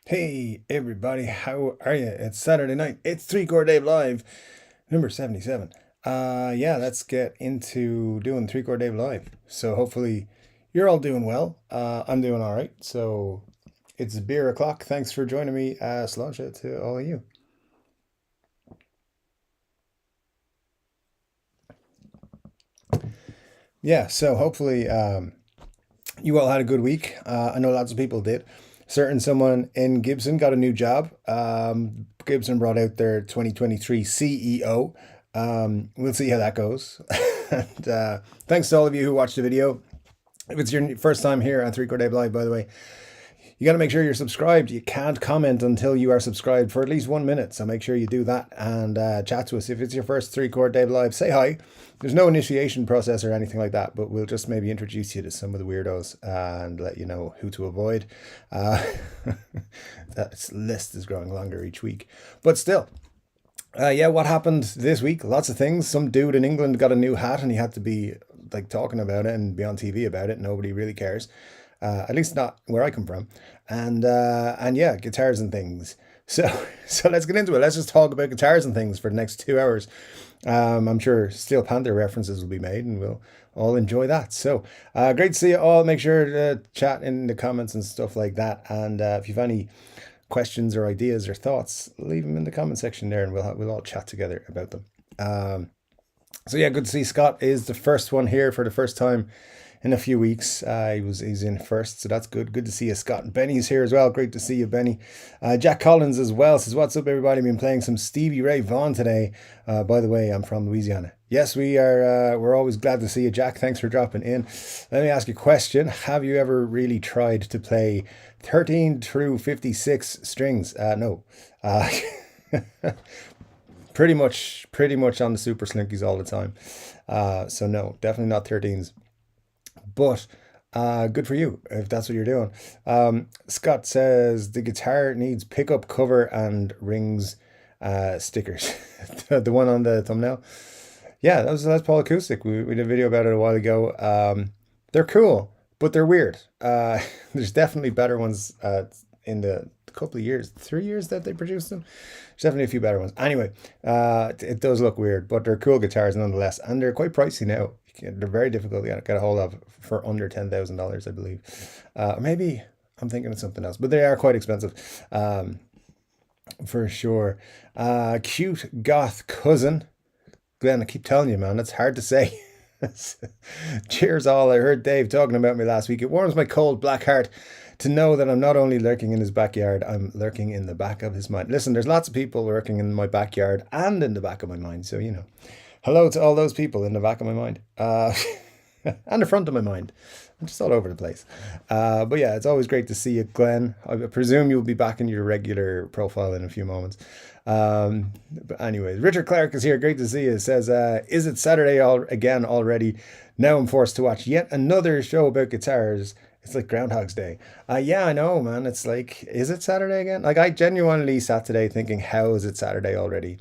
Hey everybody, how are you? It's Saturday night. It's Chord Dave Live, number 77. Yeah, let's get into doing Chord Dave Live. So hopefully you're all doing well. I'm doing all right. So it's beer o'clock. Thanks for joining me. Sláinte to all of you. Yeah, so hopefully you all had a good week. I know lots of people did. Certain someone in Gibson got a new job. Gibson brought out their 2023 CEO. We'll see how that goes. And thanks to all of you who watched the video. If it's your first time here on Chord Dave Live, by the way, you got to make sure you're subscribed. You can't comment until you are subscribed for at least 1 minute. So make sure you do that and chat to us. If it's your first Chord Dave Live, say hi. There's no initiation process or anything like that, but we'll just maybe introduce you to some of the weirdos and let you know who to avoid. Uh, that list is growing longer each week. But still, yeah, what happened this week? Lots of things. Some dude in England got a new hat and he had to be like talking about it and be on TV about it. Nobody really cares. At least not where I come from. And yeah, guitars and things. So so let's get into it. Let's just talk about guitars and things for the next 2 hours. I'm sure Steel Panther references will be made and we'll all enjoy that. So great to see you all. Make sure to chat in the comments and stuff like that. And if you've any questions or ideas or thoughts, leave them in the comment section there and we'll all chat together about them. So yeah, good to see Scott is the first one here for the first time in a few weeks. He's in first, so that's good. Good to see you, Scott. And Benny's here as well. Great to see you, Benny. Jack Collins as well says, "What's up, everybody? Been playing some Stevie Ray Vaughan today. By the way, I'm from Louisiana." Yes, we are. We're always glad to see you, Jack. Thanks for dropping in. Let me ask you a question. Have you ever really tried to play 13 through 56 strings? No. Pretty much on the super slinkies all the time. So no, definitely not 13s. But good for you if that's what you're doing. Scott says the guitar needs pickup cover and rings stickers. The one on the thumbnail. Yeah, that's Paul Acoustic. We did a video about it a while ago. They're cool, but they're weird. There's definitely better ones in the couple of years, 3 years that they produced them. There's definitely a few better ones. Anyway, it does look weird, but they're cool guitars nonetheless, and they're quite pricey now. They're very difficult to get a hold of for under $10,000, I believe. Maybe I'm thinking of something else, but they are quite expensive, for sure. Cute goth cousin. Glenn, I keep telling you, man, it's hard to say. Cheers, all. I heard Dave talking about me last week. It warms my cold black heart to know that I'm not only lurking in his backyard, I'm lurking in the back of his mind. Listen, there's lots of people lurking in my backyard and in the back of my mind. So, hello to all those people in the back of my mind and the front of my mind. I'm just all over the place. But yeah, it's always great to see you, Glenn. I presume you'll be back in your regular profile in a few moments. But anyways, Richard Clark is here. Great to see you. It says, is it Saturday again already? Now I'm forced to watch yet another show about guitars. It's like Groundhog's Day. Yeah, I know, man. It's like, is it Saturday again? Like, I genuinely sat today thinking, how is it Saturday already?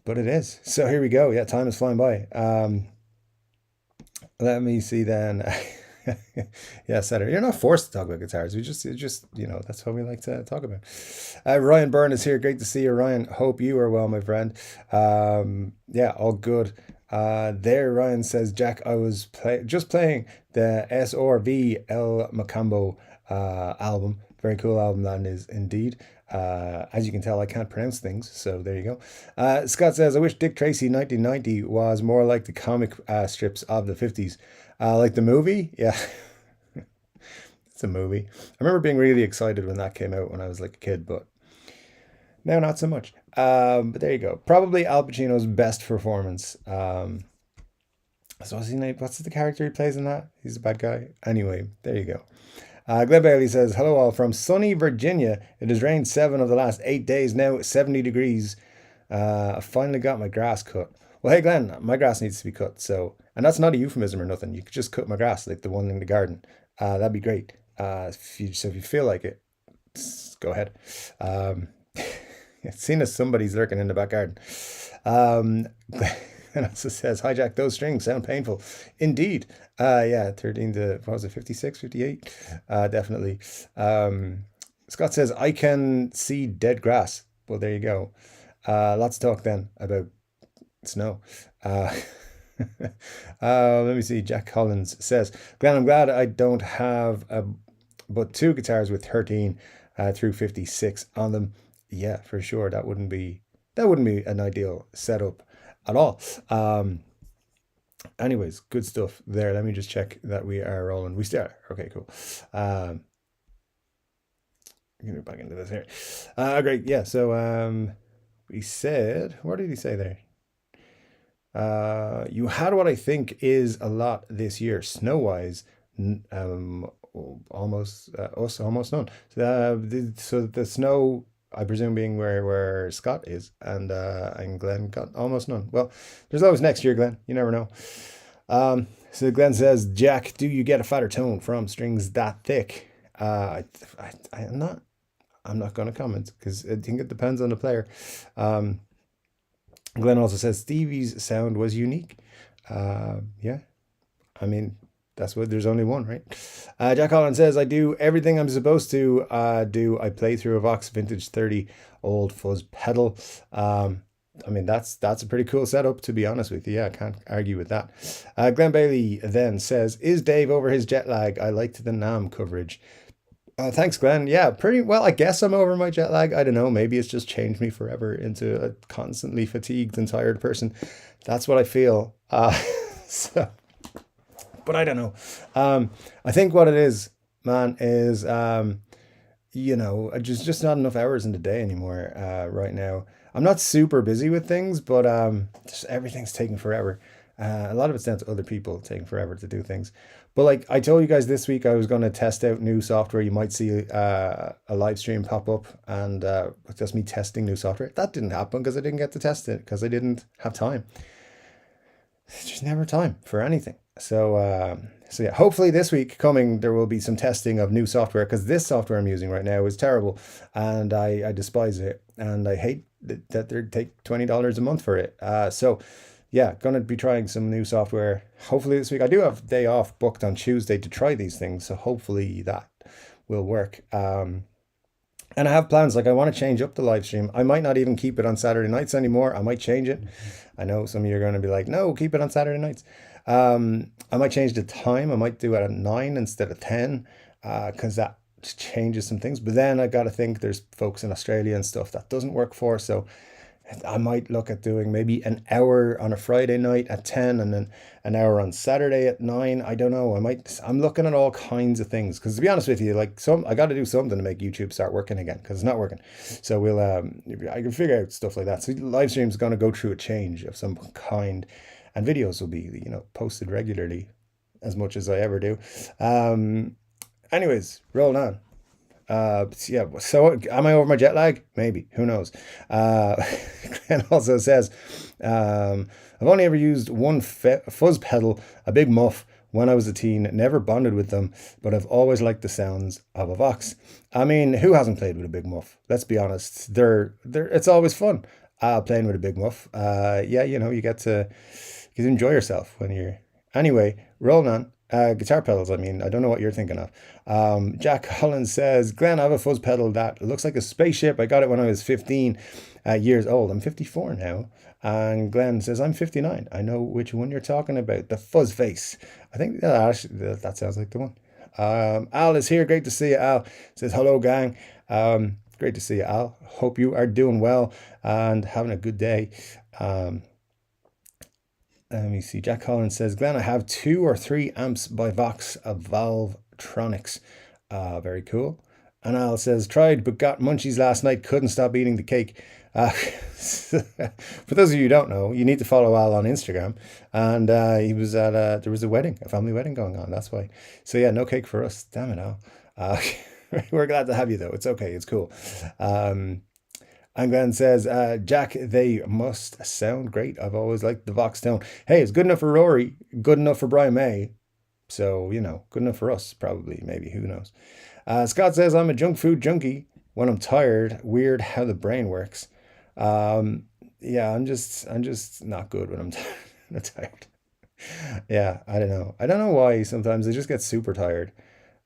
But it is. So here we go. Yeah, time is flying by. Let me see then. Yeah, Saturday. You're not forced to talk about guitars. That's what we like to talk about. Ryan Byrne is here. Great to see you, Ryan. Hope you are well, my friend. Yeah, all good. There, Ryan says, Jack, I was just playing the SRV El Macambo album. Very cool album that is indeed. As you can tell, I can't pronounce things, so there you go. Scott says, I wish Dick Tracy 1990 was more like the comic strips of the 50s. Like the movie? Yeah, it's a movie. I remember being really excited when that came out when I was like a kid, but now not so much. But there you go. Probably Al Pacino's best performance. So what's the character he plays in that? He's a bad guy. Anyway, there you go. Glenn Bailey says, hello all from sunny Virginia. It has rained 7 of the last 8 days. Now 70 degrees. I finally got my grass cut. Well, hey Glenn, my grass needs to be cut. So, and that's not a euphemism or nothing. You could just cut my grass like the one in the garden. That'd be great. If you feel like it, go ahead. Seeing as somebody's lurking in the back garden. And also says, hi Jack, those strings sound painful. Indeed. Yeah, 13 to, what was it, 56, 58? Definitely. Scott says, I can see dead grass. Well, there you go. Lots of talk then about snow. Uh, let me see. Jack Collins says, Glenn, I'm glad I don't have but two guitars with 13 through 56 on them. Yeah, for sure. That wouldn't be an ideal setup at all. Anyways, good stuff there. Let me just check that we are rolling. We still are. Okay, cool. Get back into this here. Great. Yeah. So we said, what did he say there? You had what I think is a lot this year, snow wise. Almost none. So the snow, I presume, being where Scott is, and Glenn got almost none. Well, there's always next year, Glenn. You never know. So Glenn says, Jack, do you get a fatter tone from strings that thick? I'm not going to comment because I think it depends on the player. Glenn also says Stevie's sound was unique. Yeah, I mean, that's what, there's only one, right? Jack Holland says, I do everything I'm supposed to do. I play through a Vox Vintage 30 old fuzz pedal. I mean, that's a pretty cool setup, to be honest with you. Yeah, I can't argue with that. Glenn Bailey then says, is Dave over his jet lag? I liked the NAMM coverage. Thanks, Glenn. Yeah, pretty well. I guess I'm over my jet lag. I don't know. Maybe it's just changed me forever into a constantly fatigued and tired person. That's what I feel. So, but I don't know. I think what it is, man, is just not enough hours in the day anymore. Right now, I'm not super busy with things, but just everything's taking forever. A lot of it's down to other people taking forever to do things. But like I told you guys this week, I was going to test out new software. You might see a live stream pop up, and just me testing new software. That didn't happen because I didn't get to test it because I didn't have time. It's just never time for anything. So yeah, hopefully this week coming, there will be some testing of new software because this software I'm using right now is terrible and I despise it. And I hate that they take $20 a month for it. So yeah, going to be trying some new software. Hopefully this week. I do have a day off booked on Tuesday to try these things. So hopefully that will work. And I have plans, like I want to change up the live stream. I might not even keep it on Saturday nights anymore. I might change it. I know some of you are going to be like, no, keep it on Saturday nights. I might change the time. I might do it at 9 instead of 10 because that changes some things. But then I got to think there's folks in Australia and stuff that doesn't work for. So I might look at doing maybe an hour on a Friday night at 10 and then an hour on Saturday at 9. I don't know. I'm looking at all kinds of things because to be honest with you, I got to do something to make YouTube start working again because it's not working. So I can figure out stuff like that. So live stream is going to go through a change of some kind and videos will be, posted regularly as much as I ever do. Anyways, rolling on. Yeah, so am I over my jet lag? Maybe, who knows? Glenn also says, I've only ever used one fuzz pedal, a big muff, when I was a teen, never bonded with them, but I've always liked the sounds of a Vox. I mean, who hasn't played with a big muff? Let's be honest. It's always fun, playing with a big muff. Yeah, you get to enjoy yourself when you're... Anyway, rolling on. Guitar pedals, I mean, I don't know what you're thinking of. Jack Collins says, Glenn, I have a fuzz pedal that looks like a spaceship. I got it when I was 15 years old. I'm 54 now. And Glenn says, I'm 59. I know which one you're talking about. The fuzz face. I think that sounds like the one. Al is here. Great to see you, Al. Says, hello, gang. Great to see you, Al. Hope you are doing well and having a good day. Let me see. Jack Collins says, Glenn, I have 2 or 3 amps by Vox of Valvetronics. Very cool. And Al says, tried but got munchies last night. Couldn't stop eating the cake. For those of you who don't know, you need to follow Al on Instagram. And he was at there was a family wedding going on. That's why. So yeah, no cake for us. Damn it, Al. We're glad to have you though. It's okay. It's cool. And Glenn says, Jack, they must sound great. I've always liked the Vox tone. Hey, it's good enough for Rory, good enough for Brian May. So, good enough for us, probably, maybe, who knows. Scott says, I'm a junk food junkie when I'm tired. Weird how the brain works. Yeah, I'm just not good when I'm tired. Yeah, I don't know. I don't know why sometimes I just get super tired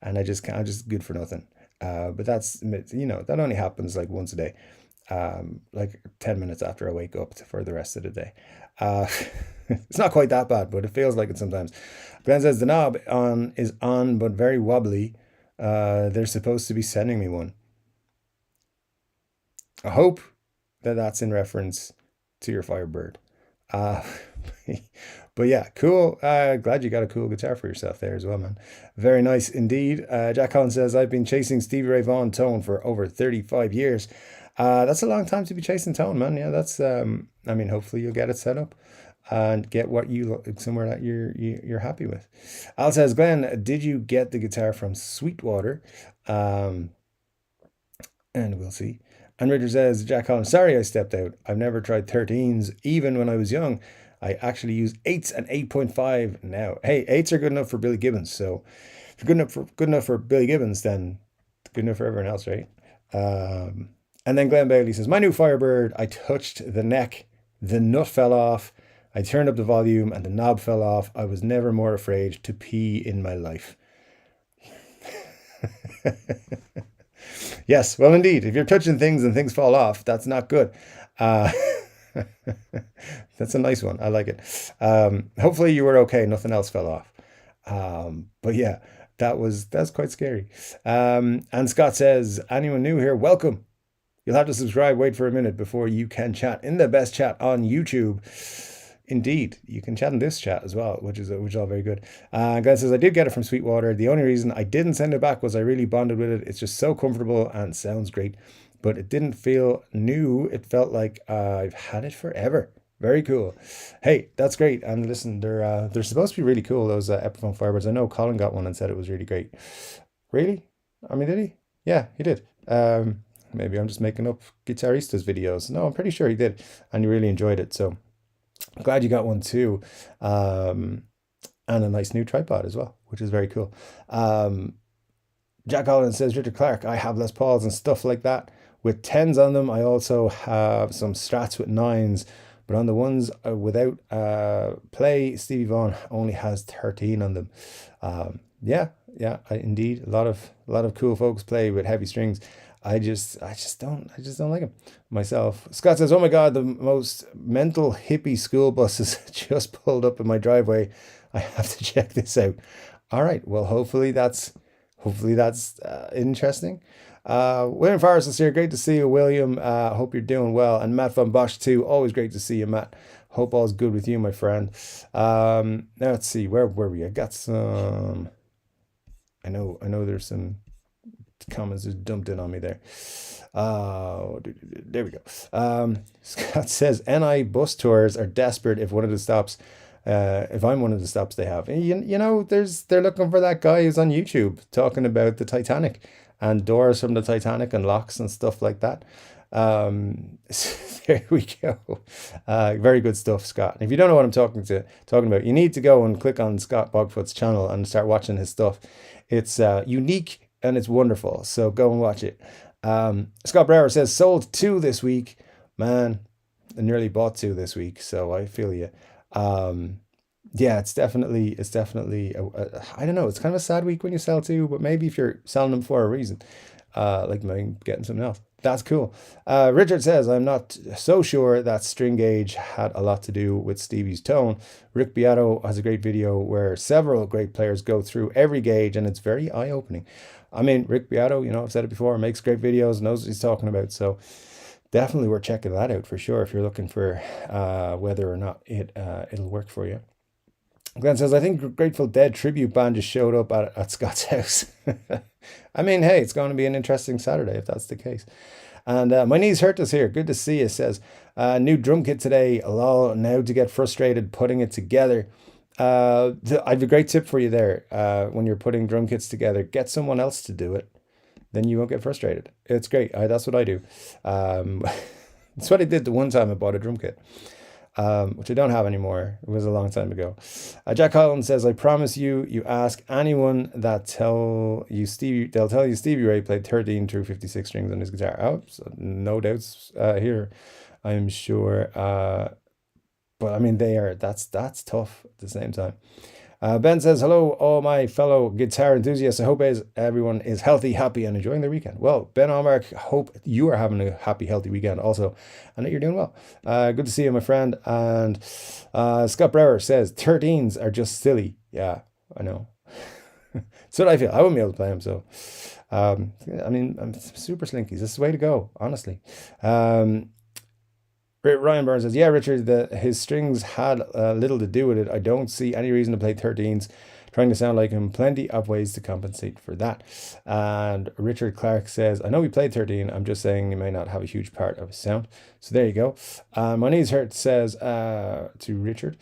and I'm just good for nothing. But that's, that only happens like once a day, like 10 minutes after I wake up for the rest of the day. Uh, it's not quite that bad, but it feels like it sometimes. Glenn says the knob is on, but very wobbly. They're supposed to be sending me one. I hope that that's in reference to your Firebird. Uh, but yeah, cool. Glad you got a cool guitar for yourself there as well, man. Very nice indeed. Jack Collins says, I've been chasing Stevie Ray Vaughan tone for over 35 years. That's a long time to be chasing tone, man. Yeah, that's, I mean, hopefully you'll get it set up and get what you somewhere that you're happy with. Al says, Glenn, did you get the guitar from Sweetwater? And we'll see. And Richard says, Jack Collins, sorry I stepped out. I've never tried 13s, even when I was young. I actually use 8s and 8.5 now. Hey, 8s are good enough for Billy Gibbons. So if you're good enough for Billy Gibbons, then it's good enough for everyone else, right? And then Glenn Bailey says, my new Firebird, I touched the neck, the nut fell off. I turned up the volume and the knob fell off. I was never more afraid to pee in my life. Yes, well, indeed. If you're touching things and things fall off, that's not good. Uh, that's a nice one. I like it. Hopefully you were okay. Nothing else fell off. But yeah, that's quite scary. And Scott says, anyone new here, welcome. You'll have to subscribe. Wait for a minute before you can chat in the best chat on YouTube. Indeed, you can chat in this chat as well, which is all very good. Glenn says, I did get it from Sweetwater. The only reason I didn't send it back was I really bonded with it. It's just so comfortable and sounds great, but it didn't feel new. It felt like I've had it forever. Very cool. Hey, that's great. And listen, they're supposed to be really cool, those Epiphone Firebirds. I know Colin got one and said it was really great. Really? I mean, did he? Yeah, he did. Maybe I'm just making up guitaristas videos. No, I'm pretty sure he did, and he really enjoyed it. So I'm glad you got one too. And a nice new tripod as well, which is very cool. Jack Collins says, Richard Clark, I have Les Pauls and stuff like that with 10s on them. I also have some Strats with 9s, but on the ones without play, Stevie Vaughan only has 13 on them. Yeah, indeed, a lot of cool folks play with heavy strings. I just don't like them myself. Scott says, oh my God, the most mental hippie school bus has just pulled up in my driveway. I have to check this out. All right. Well, hopefully that's interesting. William Forrest is here. Great to see you, William. Hope you're doing well. And Matt Van Bosch too. Always great to see you, Matt. Hope all's good with you, my friend. Now let's see, where were we? I got some, I know there's some comments just dumped in on me there. There we go. Scott says, NI bus tours are desperate if one of the stops, if I'm one of the stops they have. They're looking for that guy who's on YouTube talking about the Titanic and doors from the Titanic and locks and stuff like that. There we go. Very good stuff, Scott. And if you don't know what I'm talking about, you need to go and click on Scott Bogfoot's channel and start watching his stuff. It's unique and it's wonderful. So go and watch it. Scott Brower says, sold 2 this week. Man, I nearly bought 2 this week, so I feel you. Yeah, it's definitely I don't know, it's kind of a sad week when you sell 2, but maybe if you're selling them for a reason, like maybe getting something else. That's cool. Richard says, I'm not so sure that string gauge had a lot to do with Stevie's tone. Rick Beato has a great video where several great players go through every gauge, and it's very eye-opening. I mean, Rick Beato, I've said it before, makes great videos, knows what he's talking about. So definitely worth checking that out for sure if you're looking for whether or not it'll work for you. Glenn says, I think Grateful Dead tribute band just showed up at Scott's house. I mean, hey, it's going to be an interesting Saturday if that's the case. And my knees hurt us here. Good to see you, says. New drum kit today. Lol, now to get frustrated putting it together. I have a great tip for you there. When you're putting drum kits together, get someone else to do it. Then you won't get frustrated. It's great. That's what I do. That's what I did the one time I bought a drum kit. Which I don't have anymore. It was a long time ago. Jack Collins says, I promise you ask anyone that they'll tell you Stevie Ray played 13 through 56 strings on his guitar. Oh, so no doubts here, I'm sure. But I mean, that's tough at the same time. Ben says, hello, all my fellow guitar enthusiasts. I hope everyone is healthy, happy, and enjoying their weekend. Well, Ben Allmark, hope you are having a happy, healthy weekend also, and that you're doing well. Good to see you, my friend. And Scott Brower says, 13s are just silly. Yeah, I know. So what I feel. I wouldn't be able to play them, so... I mean, I'm super slinkies. This is the way to go, honestly. Ryan Burns says, yeah, Richard, his strings had little to do with it. I don't see any reason to play 13s. Trying to sound like him, plenty of ways to compensate for that. And Richard Clark says, I know we played 13. I'm just saying you may not have a huge part of his sound. So there you go. My knees hurt says to Richard,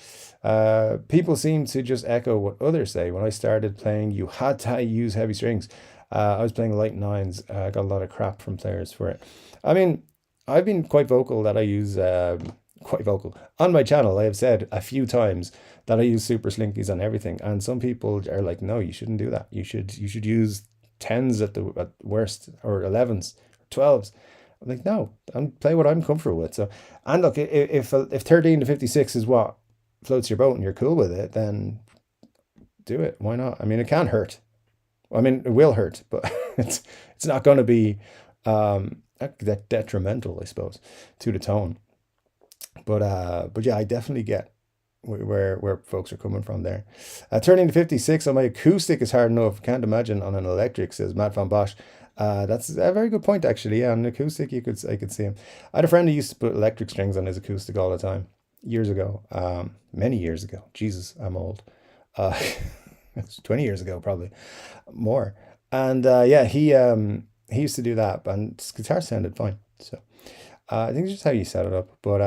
people seem to just echo what others say. When I started playing, you had to use heavy strings. I was playing light nines. I got a lot of crap from players for it. I mean, I've been quite vocal that I use quite vocal on my channel. I have said a few times that I use super slinkies on everything, and some people are like, "No, you shouldn't do that. You should use tens at worst, or 11s, 12s." I'm like, no, I'm play what I'm comfortable with. So, and look, if 13 to 56 is what floats your boat and you're cool with it, then do it. Why not? I mean, it can hurt. I mean, it will hurt, but it's not going to be that detrimental, I suppose, to the tone. But yeah, I definitely get where folks are coming from there. Turning to 56 on my acoustic is hard enough. Can't imagine on an electric, says Matt von Bosch. That's a very good point, actually. Yeah, on an acoustic, I could see him. I had a friend who used to put electric strings on his acoustic all the time, years ago, many years ago. Jesus, I'm old. It's 20 years ago, probably more. And yeah, he used to do that, and his guitar sounded fine. So I think it's just how you set it up. But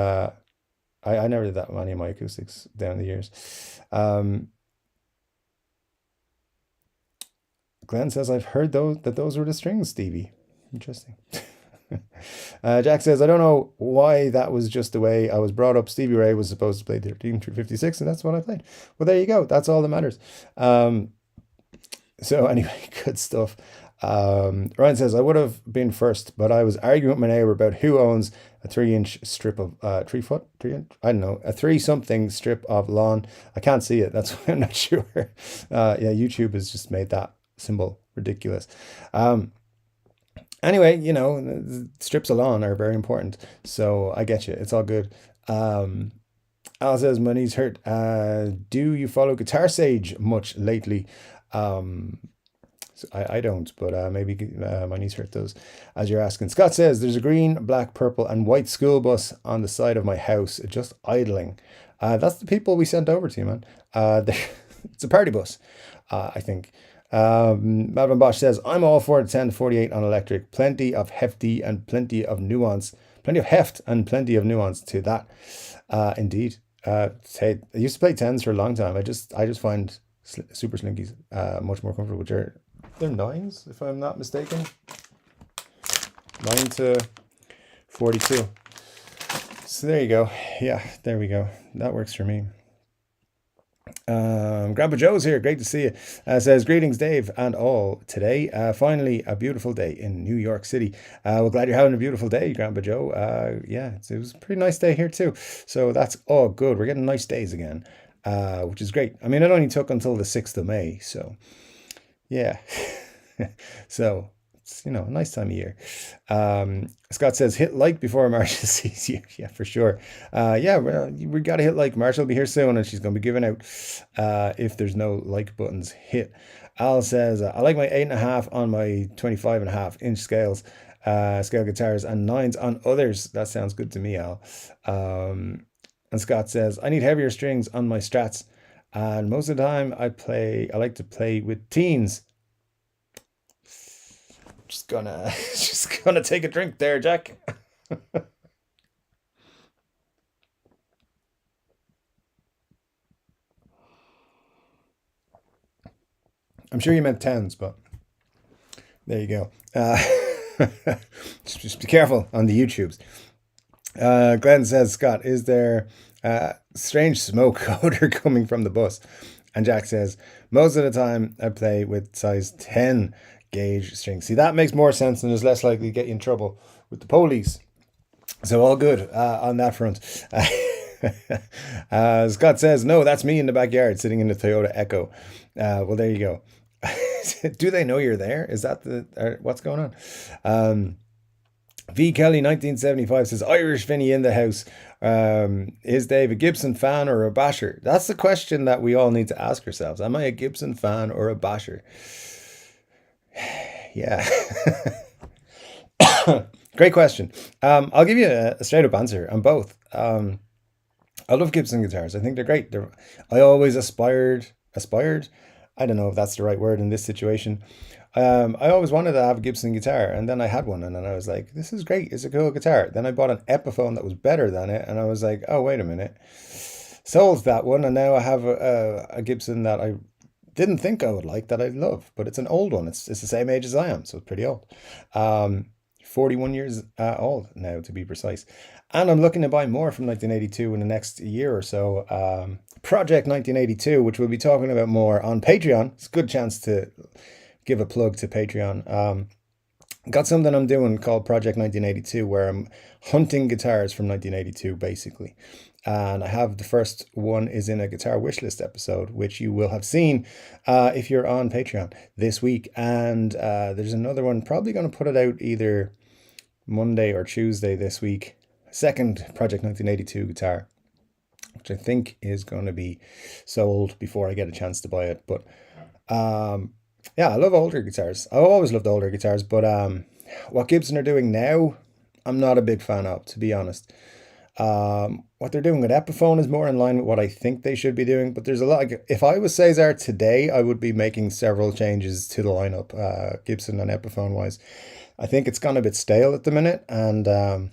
I never did that with any of my acoustics down the years. Glenn says, I've heard those were the strings, Stevie. Interesting. Jack says, I don't know why that was just the way I was brought up. Stevie Ray was supposed to play 13 through 56, and that's what I played. Well, there you go. That's all that matters. So anyway, good stuff. Ryan says, I would have been first, but I was arguing with my neighbor about who owns a 3-inch strip of 3 foot, 3 inch, I don't know, a 3-something strip of lawn. I can't see it. That's why I'm not sure. Yeah, YouTube has just made that symbol ridiculous. Anyway, the strips of lawn are very important. So I get you. It's all good. Al says, my knees hurt. Do you follow Guitar Sage much lately? So I don't, but maybe my knees hurt those, as you're asking. Scott says, there's a green, black, purple, and white school bus on the side of my house, just idling. That's the people we sent over to you, man. It's a party bus, I think. Madman Bosch says, I'm all for 10 to 48 on electric. Plenty of hefty and plenty of nuance. Plenty of heft and plenty of nuance to that. Indeed. Say, I used to play 10s for a long time. I just find super slinkies much more comfortable. They're 9s, if I'm not mistaken. 9 to 42. So there you go. Yeah, there we go. That works for me. Grandpa Joe's here. Great to see you. Says, greetings, Dave, and all. Today, finally, a beautiful day in New York City. We're glad you're having a beautiful day, Grandpa Joe. Yeah, it was a pretty nice day here too. So that's all good. We're getting nice days again, which is great. I mean, it only took until the 6th of May. So, yeah. So, it's, a nice time of year. Scott says, hit like before Marshall sees you. Yeah, for sure. Yeah, we got to hit like. Marshall will be here soon, and she's going to be giving out if there's no like buttons hit. Al says, I like my 8.5 on my 25.5-inch scales, scale guitars, and 9s on others. That sounds good to me, Al. And Scott says, I need heavier strings on my Strats, and most of the time I like to play with teens. Just gonna take a drink there, Jack. I'm sure you meant 10s, but there you go. Just be careful on the YouTubes. Glenn says, Scott, is there strange smoke odor coming from the bus? And Jack says, most of the time I play with size 10 gauge strings. See, that makes more sense and is less likely to get you in trouble with the police. So all good on that front. Scott says, no, that's me in the backyard sitting in the Toyota Echo. Well, there you go. Do they know you're there? Is that what's going on? V Kelly 1975 says, Irish Vinny in the house. Is Dave a Gibson fan or a basher? That's the question that we all need to ask ourselves. Am I a Gibson fan or a basher? Yeah. Great question. I'll give you a straight up answer on both. I love Gibson guitars. I think they're great. I always aspired. I don't know if that's the right word in this situation. I always wanted to have a Gibson guitar, and then I had one, and then I was like, this is great. It's a cool guitar. Then I bought an Epiphone that was better than it, and I was like, oh, wait a minute. Sold that one, and now I have a Gibson that I didn't think I would like, that I love, but it's an old one. It's the same age as I am, so it's pretty old. 41 years old now, to be precise. And I'm looking to buy more from 1982 in the next year or so. Project 1982, which we'll be talking about more on Patreon. It's a good chance to give a plug to Patreon. Got something I'm doing called Project 1982, where I'm hunting guitars from 1982, basically. And I have the first one is in a guitar wishlist episode, which you will have seen if you're on Patreon this week. And there's another one, probably going to put it out either Monday or Tuesday this week. Second Project 1982 guitar, which I think is going to be sold before I get a chance to buy it. But yeah, I love older guitars. I've always loved older guitars, but what Gibson are doing now, I'm not a big fan of, to be honest. What they're doing with Epiphone is more in line with what I think they should be doing, but there's a lot. If I was Cesar today, I would be making several changes to the lineup, Gibson and Epiphone wise. I think it's gone a bit stale at the minute, and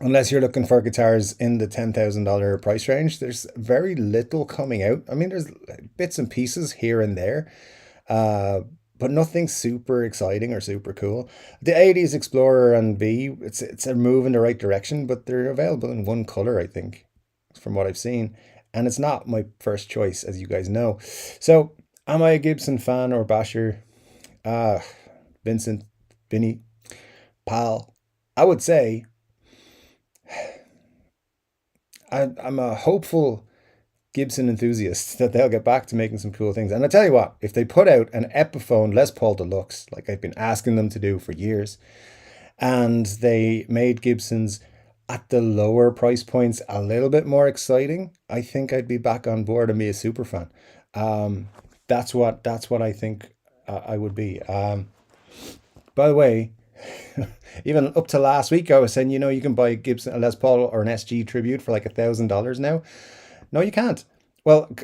unless you're looking for guitars in the $10,000 price range, there's very little coming out. I mean, there's bits and pieces here and there, but nothing super exciting or super cool. The 80s Explorer and B, it's a move in the right direction, but they're available in one color, I think, from what I've seen. And it's not my first choice, as you guys know. So, am I a Gibson fan or basher? Vincent, Vinny, pal, I would say I'm a hopeful Gibson enthusiast that they'll get back to making some cool things. And I tell you what, if they put out an Epiphone Les Paul Deluxe, like I've been asking them to do for years, and they made Gibsons at the lower price points a little bit more exciting, I think I'd be back on board and be a super fan. That's what I think I would be. By the way, even up to last week, I was saying, you can buy Gibson, a Les Paul or an SG Tribute for like $1,000 now. No, you can't. Well,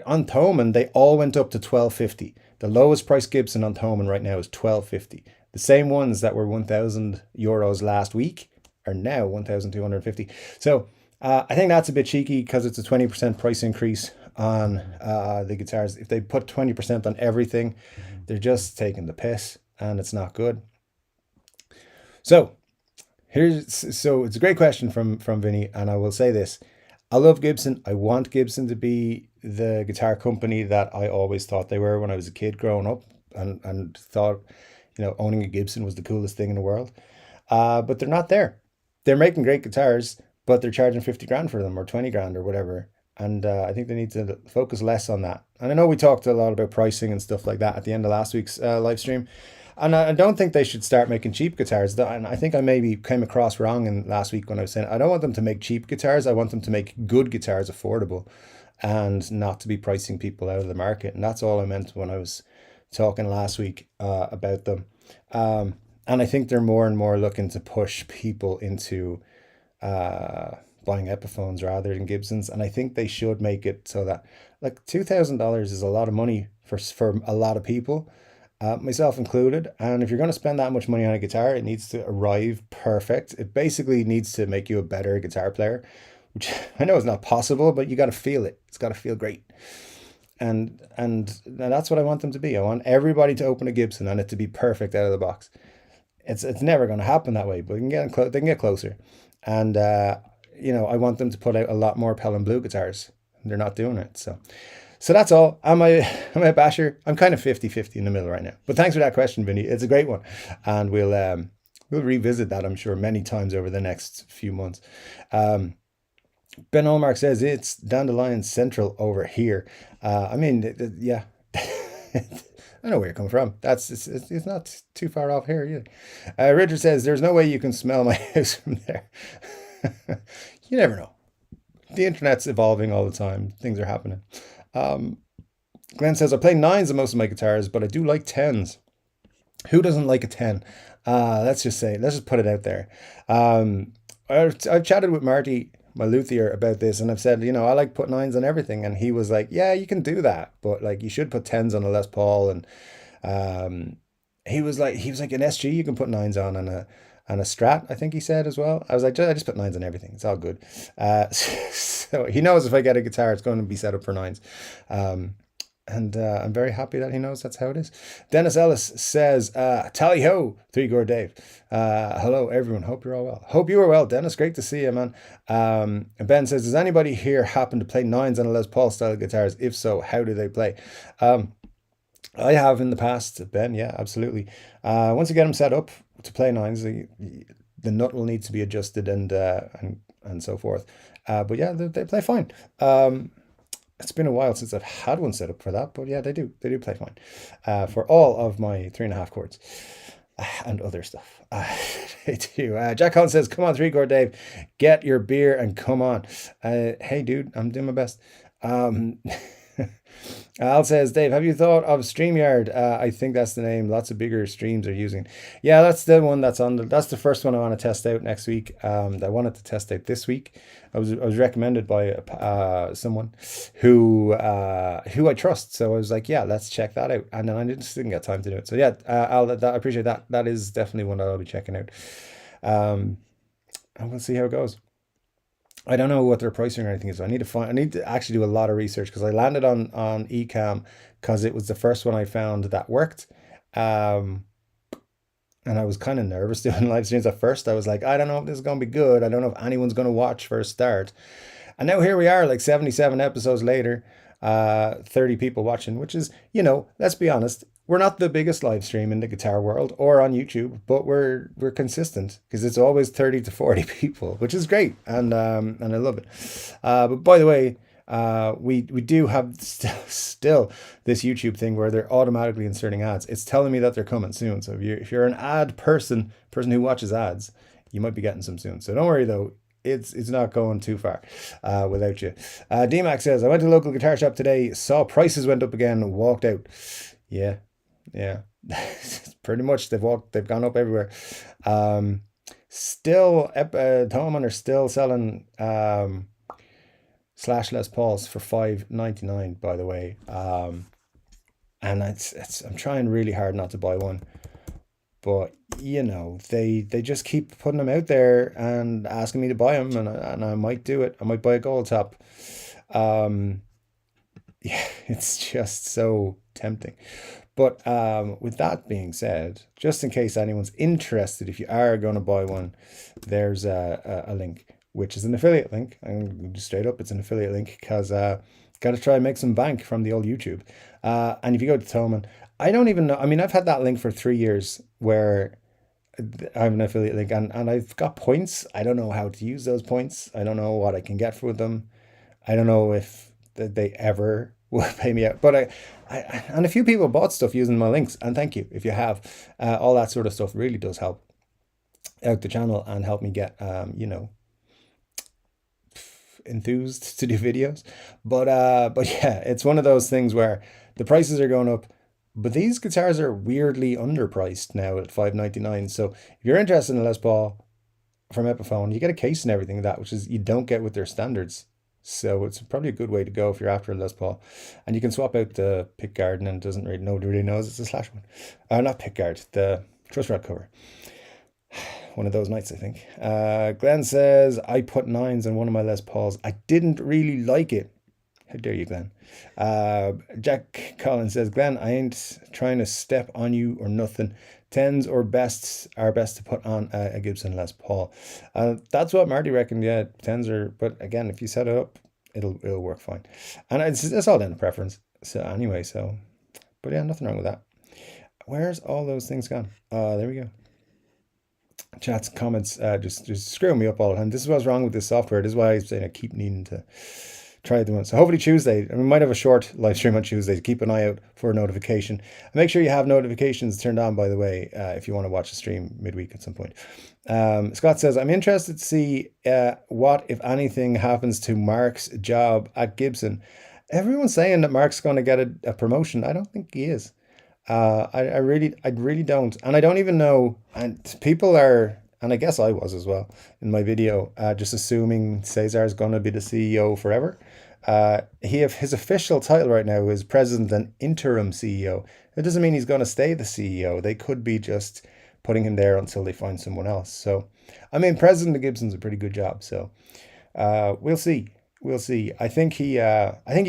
on Thomann, they all went up to $1,250. The lowest price Gibson on Thomann right now is $1,250. The same ones that were €1,000 last week are now $1,250. So I think that's a bit cheeky because it's a 20% price increase on the guitars. If they put 20% on everything, they're just taking the piss, and it's not good. So it's a great question from Vinny, and I will say this. I love Gibson. I want Gibson to be the guitar company that I always thought they were when I was a kid growing up, and thought, owning a Gibson was the coolest thing in the world. But they're not there. They're making great guitars, but they're charging 50 grand for them, or 20 grand or whatever. And I think they need to focus less on that. And I know we talked a lot about pricing and stuff like that at the end of last week's live stream. And I don't think they should start making cheap guitars. And I think I maybe came across wrong in last week when I was saying I don't want them to make cheap guitars. I want them to make good guitars affordable, and not to be pricing people out of the market. And that's all I meant when I was talking last week about them. And I think they're more and more looking to push people into buying Epiphones rather than Gibsons. And I think they should make it so that, like, $2,000 is a lot of money for a lot of people. Myself included. And if you're going to spend that much money on a guitar, it needs to arrive perfect. It basically needs to make you a better guitar player, which I know is not possible, but you got to feel it. It's got to feel great. And that's what I want them to be. I want everybody to open a Gibson and it to be perfect out of the box. It's never going to happen that way, but they can get closer. And I want them to put out a lot more Pelham Blue guitars. They're not doing it. So that's all. Am I a basher? I'm kind of 50-50 in the middle right now. But thanks for that question, Vinny. It's a great one. And we'll revisit that, I'm sure, many times over the next few months. Ben Olmark says it's Dandelion Central over here. I mean, yeah. I know where you're coming from. It's not too far off here either. Richard says there's no way you can smell my house from there. You never know. The internet's evolving all the time. Things are happening. Um, Glenn says I play nines on most of my guitars, but I do like tens. Who doesn't like a 10? Let's just put it out there. I've chatted with Marty, my luthier, about this, and I've said, I like put nines on everything, and he was like, yeah, you can do that, but like you should put tens on a Les Paul, and um, he was like an SG you can put nines on, and a Strat, I think he said as well. I was like, I just put nines on everything. It's all good. So he knows if I get a guitar, it's going to be set up for nines. Um, and I'm very happy that he knows that's how it is. Dennis Ellis says, tally ho, Chord Dave. Hello, everyone. Hope you're all well. Hope you are well, Dennis. Great to see you, man. And Ben says, does anybody here happen to play nines on a Les Paul style guitars? If so, how do they play? I have in the past, Ben. Yeah, absolutely. Once you get them set up to play nines, the nut will need to be adjusted and so forth. But yeah, they play fine. It's been a while since I've had one set up for that, but yeah, they do play fine for all of my 3.5 chords and other stuff. They do. Jack Collins says, come on, Chord Dave, get your beer and come on. Hey, dude, I'm doing my best. Al says, Dave, have you thought of StreamYard? I think that's the name. Lots of bigger streams are using. Yeah, that's the one that's that's the first one I want to test out next week. I wanted to test out this week. I was recommended by someone who I trust. So I was like, yeah, let's check that out. And then I just didn't get time to do it. So yeah, Al, I appreciate that. That is definitely one that I'll be checking out. And we'll see how it goes. I don't know what their pricing or anything is. I need to actually do a lot of research because I landed on Ecamm because it was the first one I found that worked. Um, and I was kind of nervous doing live streams at first. I was like, I don't know if this is going to be good. I don't know if anyone's going to watch for a start. And now here we are, like 77 episodes later, 30 people watching, which is, let's be honest, we're not the biggest live stream in the guitar world or on YouTube, but we're consistent because it's always 30 to 40 people, which is great, and I love it. But by the way, we do have still this YouTube thing where they're automatically inserting ads. It's telling me that they're coming soon. So if you're an ad person who watches ads, you might be getting some soon. So don't worry though. It's not going too far without you. DMAX says, I went to a local guitar shop today, saw prices went up again, walked out. Yeah, yeah. Pretty much they've gone up everywhere. Still, Thomann are still selling slash Les Pauls for $5.99, by the way. And I'm trying really hard not to buy one. But they just keep putting them out there and asking me to buy them, and I might do it. I might buy a gold top. Yeah, it's just so tempting. But with that being said, just in case anyone's interested, if you are going to buy one, there's a link, which is an affiliate link. I'm just straight up, it's an affiliate link because got to try and make some bank from the old YouTube. And if you go to Thomann, I don't even know. I mean, I've had that link for 3 years where I have an affiliate link and I've got points. I don't know how to use those points. I don't know what I can get for them. I don't know if they ever will pay me out. But I and a few people bought stuff using my links, and thank you if you have. All that sort of stuff really does help out the channel and help me get enthused to do videos. But yeah, it's one of those things where the prices are going up, but these guitars are weirdly underpriced now at $5.99. So if you're interested in a Les Paul from Epiphone, you get a case and everything like that, which is you don't get with their standards. So it's probably a good way to go if you're after a Les Paul. And you can swap out the pickguard, and nobody really knows it's a slash one. Not pickguard, the truss rod cover. One of those nights, I think. Glenn says, I put nines on one of my Les Pauls. I didn't really like it. How dare you, Glenn? Jack Collins says, Glenn, I ain't trying to step on you or nothing. Tens or bests are best to put on a Gibson Les Paul. That's what Marty reckoned. Yeah, tens are, but again, if you set it up, it'll work fine. And it's all down to preference. So anyway, but yeah, nothing wrong with that. Where's all those things gone? There we go. chats, comments, just screwing me up all the time. This is what's wrong with this software. This is why I'm saying I keep needing to try the one. So hopefully Tuesday, and we might have a short live stream on Tuesday. Keep an eye out for a notification. And make sure you have notifications turned on, by the way, if you want to watch the stream midweek at some point. Scott says, I'm interested to see what, if anything, happens to Mark's job at Gibson. Everyone's saying that Mark's going to get a promotion. I don't think he is. I really don't, and I don't even know. And people are, and I guess I was as well in my video, just assuming Cesar is going to be the CEO forever. His official title right now is president and interim CEO. It doesn't mean he's going to stay the CEO. They could be just putting him there until they find someone else. So, I mean, President of Gibson's a pretty good job. So, we'll see. We'll see. I think he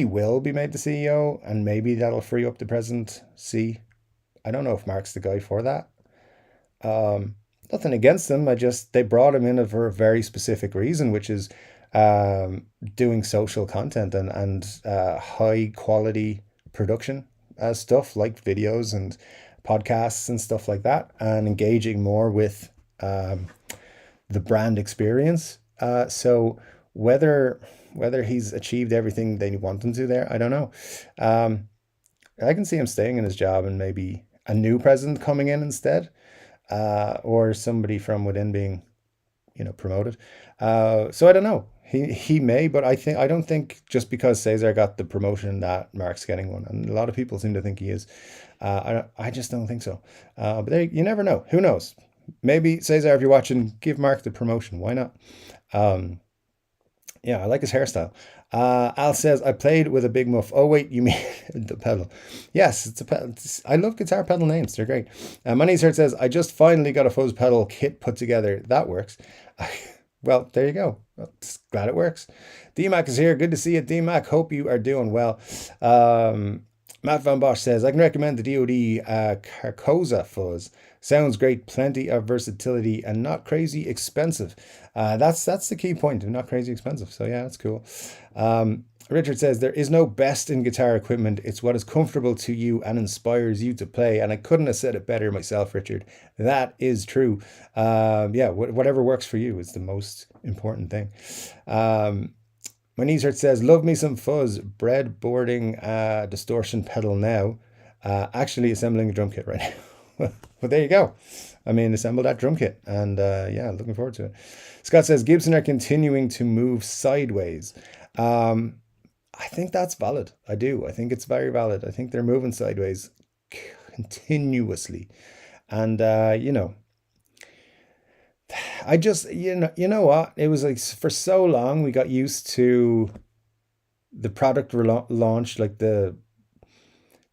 will be made the CEO, and maybe that'll free up the presidency. I don't know if Mark's the guy for that. Nothing against them. They brought him in for a very specific reason, which is doing social content and high quality production stuff like videos and podcasts and stuff like that, and engaging more with the brand experience. So whether he's achieved everything they want him to there, I don't know. I can see him staying in his job and maybe a new president coming in instead, or somebody from within being, promoted. So I don't know. He may, but I don't think just because Cesar got the promotion that Mark's getting one, and a lot of people seem to think he is. I just don't think so. But you never know. Who knows? Maybe Cesar, if you're watching, give Mark the promotion. Why not? Yeah, I like his hairstyle. Al says, I played with a big muff. Oh, wait, you mean the pedal? Yes, it's a pedal. I love guitar pedal names. They're great. Money's Heart says, I just finally got a fuzz pedal kit put together. That works. Well, there you go. Well, glad it works. DMAC is here. Good to see you, DMAC. Hope you are doing well. Matt Van Bosch says, I can recommend the DoD Carcosa fuzz. Sounds great, plenty of versatility, and not crazy expensive. That's the key point, not crazy expensive. So yeah, that's cool. Richard says, there is no best in guitar equipment. It's what is comfortable to you and inspires you to play. And I couldn't have said it better myself, Richard. That is true. Yeah, whatever works for you is the most important thing. My knees hurt says, love me some fuzz, breadboarding distortion pedal now. Actually assembling a drum kit right now. But there you go. I mean, assemble that drum kit, and yeah, looking forward to it. Scott says, Gibson are continuing to move sideways. I think that's valid. I do. I think it's very valid. I think they're moving sideways continuously. And, I just, you know what? It was like for so long we got used to the product launch, like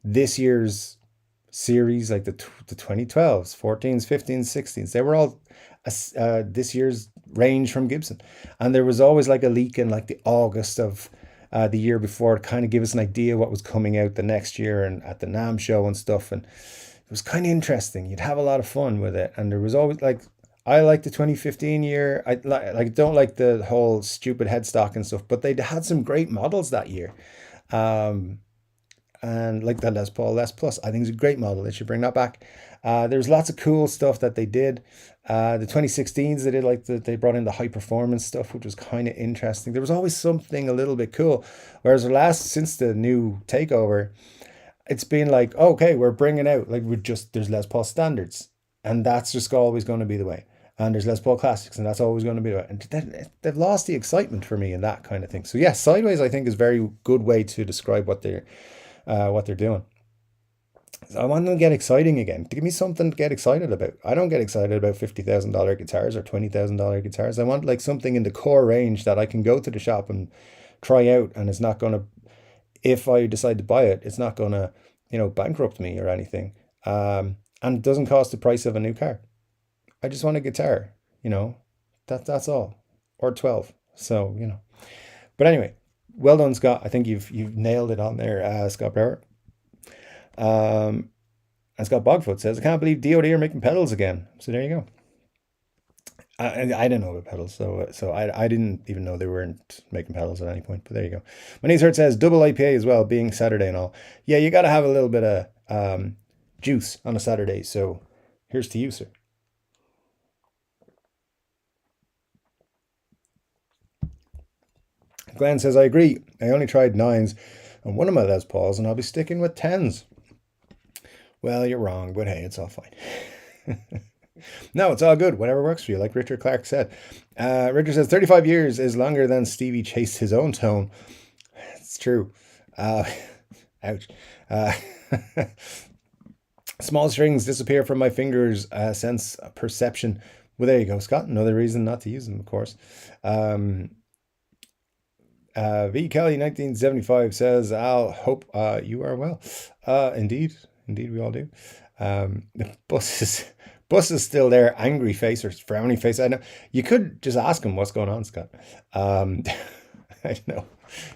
this year's series, like the 2012s, 14s, 15s, 16s. They were all this year's range from Gibson, and there was always like a leak in like the August of the year before to kind of give us an idea what was coming out the next year and at the NAMM show and stuff. And it was kind of interesting. You'd have a lot of fun with it, and there was always like, I like the 2015 year. I don't like the whole stupid headstock and stuff, but they had some great models that year. And like the Les Paul Les Plus, I think it's a great model. They should bring that back. There's lots of cool stuff that they did. The 2016s, they did they brought in the high performance stuff, which was kind of interesting. There was always something a little bit cool. Whereas since the new takeover, it's been like, okay, we're bringing out there's Les Paul standards, and that's just always going to be the way. And there's Les Paul classics, and that's always going to be the way. And they've lost the excitement for me in that kind of thing. So yeah, sideways I think is a very good way to describe what they're doing. So I want them to get exciting again. To give me something to get excited about. I don't get excited about $50,000 guitars or $20,000 guitars. I want like something in the core range that I can go to the shop and try out, and it's not going to, if I decide to buy it, it's not going to, bankrupt me or anything. And it doesn't cost the price of a new car. I just want a guitar, that's all, or 12. So, but anyway, well done, Scott. I think you've nailed it on there, Scott Brower. And Scott Bogfoot says, I can't believe DoD are making pedals again. So there you go. I didn't know about pedals, so I didn't even know they weren't making pedals at any point. But there you go. My knees hurt says double IPA as well, being Saturday and all. Yeah, you got to have a little bit of juice on a Saturday. So here's to you, sir. Glenn says, I agree. I only tried 9s on one of my Les Pauls and I'll be sticking with 10s. Well, you're wrong, but hey, it's all fine. No, it's all good. Whatever works for you, like Richard Clark said. Richard says 35 years is longer than Stevie chased his own tone. It's true. Ouch. Small strings disappear from my fingers, sense perception. Well, there you go, Scott. Another reason not to use them, of course. V. Kelly 1975 says, I'll hope you are well. Indeed, we all do. The bus is still there, angry face or frowny face. I know you could just ask him what's going on, Scott. I know.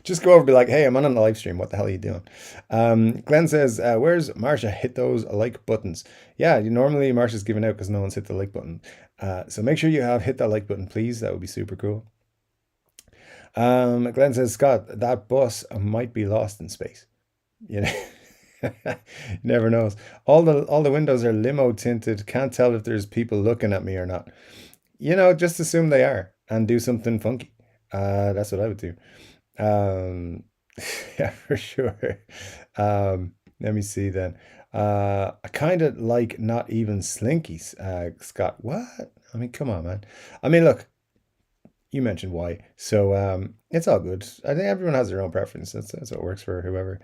Just go over and be like, hey, I'm on a live stream. What the hell are you doing? Glenn says, where's Marsha? Hit those like buttons. Yeah, normally Marsha's giving out because no one's hit the like button. So make sure you have hit that like button, please. That would be super cool. Glenn says, Scott, that bus might be lost in space. You know, never knows. All the windows are limo tinted. Can't tell if there's people looking at me or not. You know, just assume they are and do something funky. That's what I would do. Yeah, for sure. Let me see then. I kind of like not even slinkies. Scott, what? I mean, come on, man. I mean, look, you mentioned why, so it's all good. I think everyone has their own preference. That's what works for whoever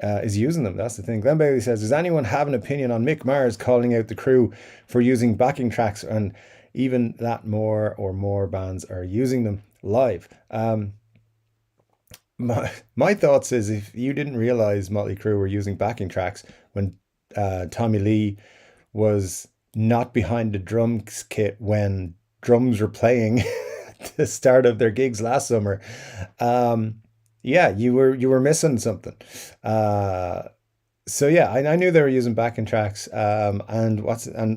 is using them. That's the thing. Glenn Bailey says, does anyone have an opinion on Mick Mars calling out the crew for using backing tracks, and even that more bands are using them live? My thoughts is, if you didn't realize Motley Crue were using backing tracks when Tommy Lee was not behind the drums kit when drums were playing at the start of their gigs last summer, yeah, you were missing something. So yeah, I knew they were using backing tracks. And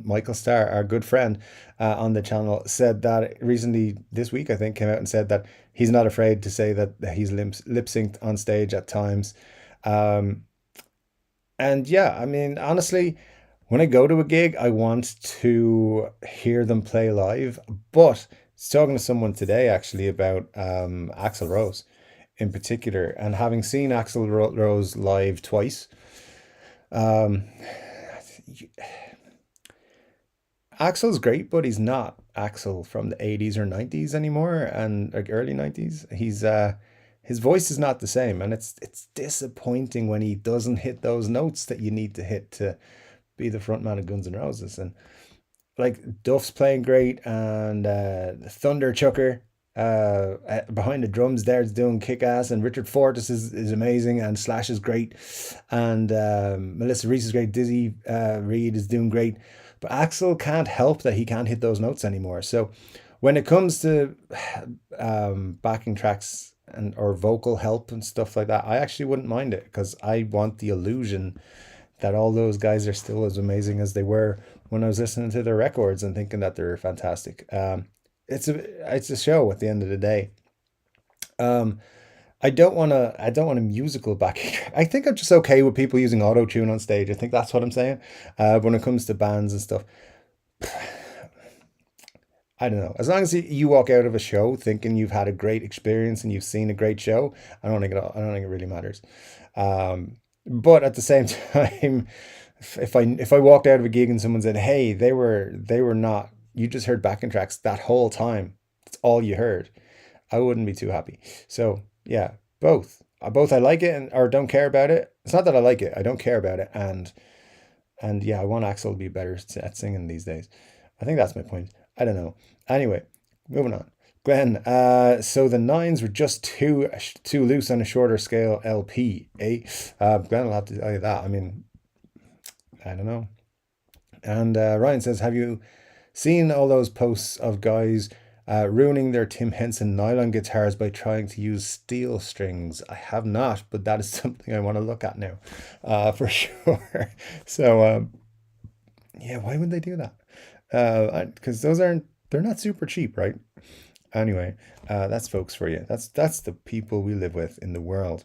Michael Starr, our good friend on the channel, said that recently this week, I think, came out and said that he's not afraid to say that he's lip synced on stage at times. And yeah, I mean, honestly, when I go to a gig, I want to hear them play live. But I was talking to someone today actually about Axl Rose in particular, and having seen Axl Rose live twice. Axl's great, but he's not Axl from the 80s or 90s anymore, and like early 90s. His voice is not the same, and it's disappointing when he doesn't hit those notes that you need to hit to be the front man of Guns N' Roses. And like Duff's playing great, and Thunder Chucker behind the drums there is doing kick ass, and Richard Fortus is amazing, and Slash is great, and Melissa Reese is great. Dizzy Reed is doing great, but Axl can't help that he can't hit those notes anymore. So when it comes to backing tracks or vocal help and stuff like that, I actually wouldn't mind it, because I want the illusion that all those guys are still as amazing as they were when I was listening to their records and thinking that they're fantastic. It's a show at the end of the day. I don't want a musical backing track. I think I'm just okay with people using auto tune on stage. I think that's what I'm saying. When it comes to bands and stuff, I don't know. As long as you walk out of a show thinking you've had a great experience and you've seen a great show, I don't think it really matters. But at the same time, if I walked out of a gig and someone said, "Hey, they were not, you just heard backing tracks that whole time. That's all you heard," I wouldn't be too happy. So yeah, both. Both I like it or don't care about it. It's not that I like it, I don't care about it. And yeah, I want Axl to be better at singing these days. I think that's my point. I don't know. Anyway, moving on. Glenn, so the 9s were just too loose on a shorter scale LP, eh? Glenn will have to tell you that. I mean, I don't know. And Ryan says, have you seen all those posts of guys ruining their Tim Henson nylon guitars by trying to use steel strings? I have not, but that is something I want to look at now, for sure. So, yeah, why would they do that? Because they're not super cheap, right? Anyway, that's folks for you. That's the people we live with in the world.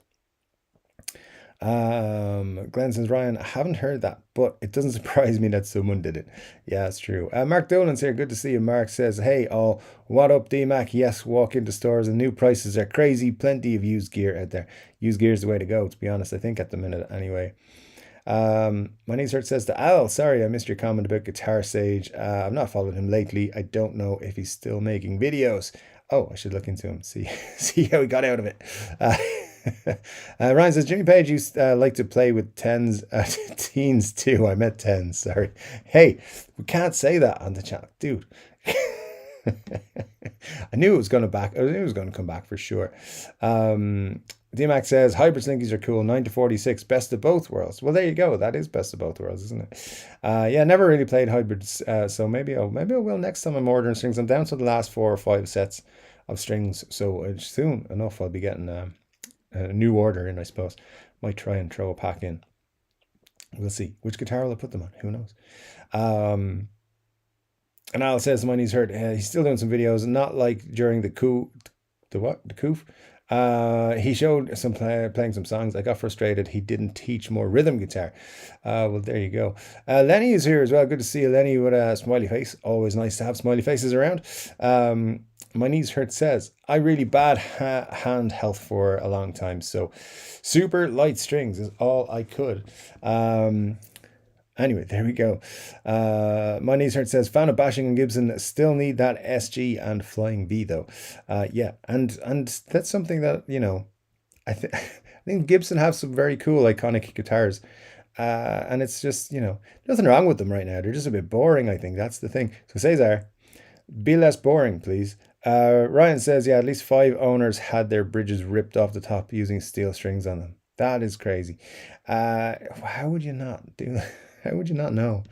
Glenn says, Ryan, I haven't heard that, but it doesn't surprise me that someone did it. Yeah, it's true. Mark Dolan's here. Good to see you. Mark says, hey, all, what up, D-Mac? Yes, walk into stores and new prices are crazy. Plenty of used gear out there. Used gear is the way to go, to be honest, I think, at the minute anyway. My niece Hurt says to Al, sorry, I missed your comment about Guitar Sage. I've not followed him lately. I don't know if he's still making videos. Oh, I should look into him, see how he got out of it. Ryan says, Jimmy Page used like to play with teens too. I meant tens, sorry. Hey, we can't say that on the channel, dude. I knew it was going to back. I knew it was going to come back for sure. D-Mac says, hybrid slinkies are cool. 9 to 46, best of both worlds. Well, there you go. That is best of both worlds, isn't it? Yeah, never really played hybrids, so maybe I will next time I'm ordering strings. I'm down to the last 4 or 5 sets of strings, so soon enough I'll be getting a new order in, I suppose. Might try and throw a pack in. We'll see. Which guitar will I put them on? Who knows? And Al says, when he's hurt, he's still doing some videos, not like during the coup. The what? The coup? He showed some playing some songs. I got frustrated. He didn't teach more rhythm guitar. Well, there you go. Lenny is here as well. Good to see you, Lenny, with a smiley face. Always nice to have smiley faces around. My knees hurt says, I really bad hand health for a long time, so super light strings is all I could. Anyway, there we go. My knees hurt says, fan of Bashing and Gibson, still need that SG and Flying V though. Yeah, and that's something that, you know, I think Gibson have some very cool iconic guitars. And it's just, you know, nothing wrong with them right now. They're just a bit boring, I think. That's the thing. So Cesar, be less boring, please. Ryan says, yeah, at least 5 owners had their bridges ripped off the top using steel strings on them. That is crazy. How would you not do that? How would you not know?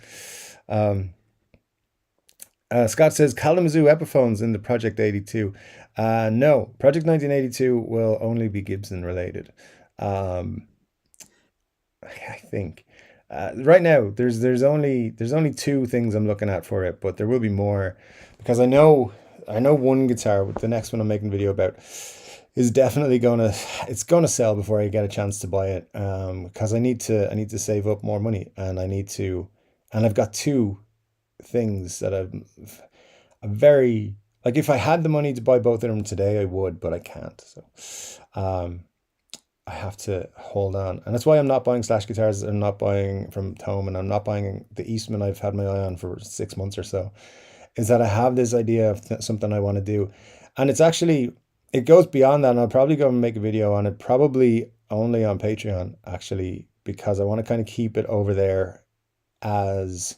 Scott says, Kalamazoo Epiphones in the Project 82. No, Project 1982 will only be Gibson related. I think. Right now, there's only 2 things I'm looking at for it, but there will be more, because I know one guitar, the next one I'm making a video about, is definitely gonna sell before I get a chance to buy it. Because I need to save up more money, and I've got 2 things that I'm very, like, if I had the money to buy both of them today, I would, but I can't. So I have to hold on, and that's why I'm not buying Slash guitars. I'm not buying from Tome, and I'm not buying the Eastman I've had my eye on for 6 months or so. Is that I have this idea of something I want to do, and it goes beyond that, and I'll probably go and make a video on it, probably only on Patreon, actually, because I want to kind of keep it over there as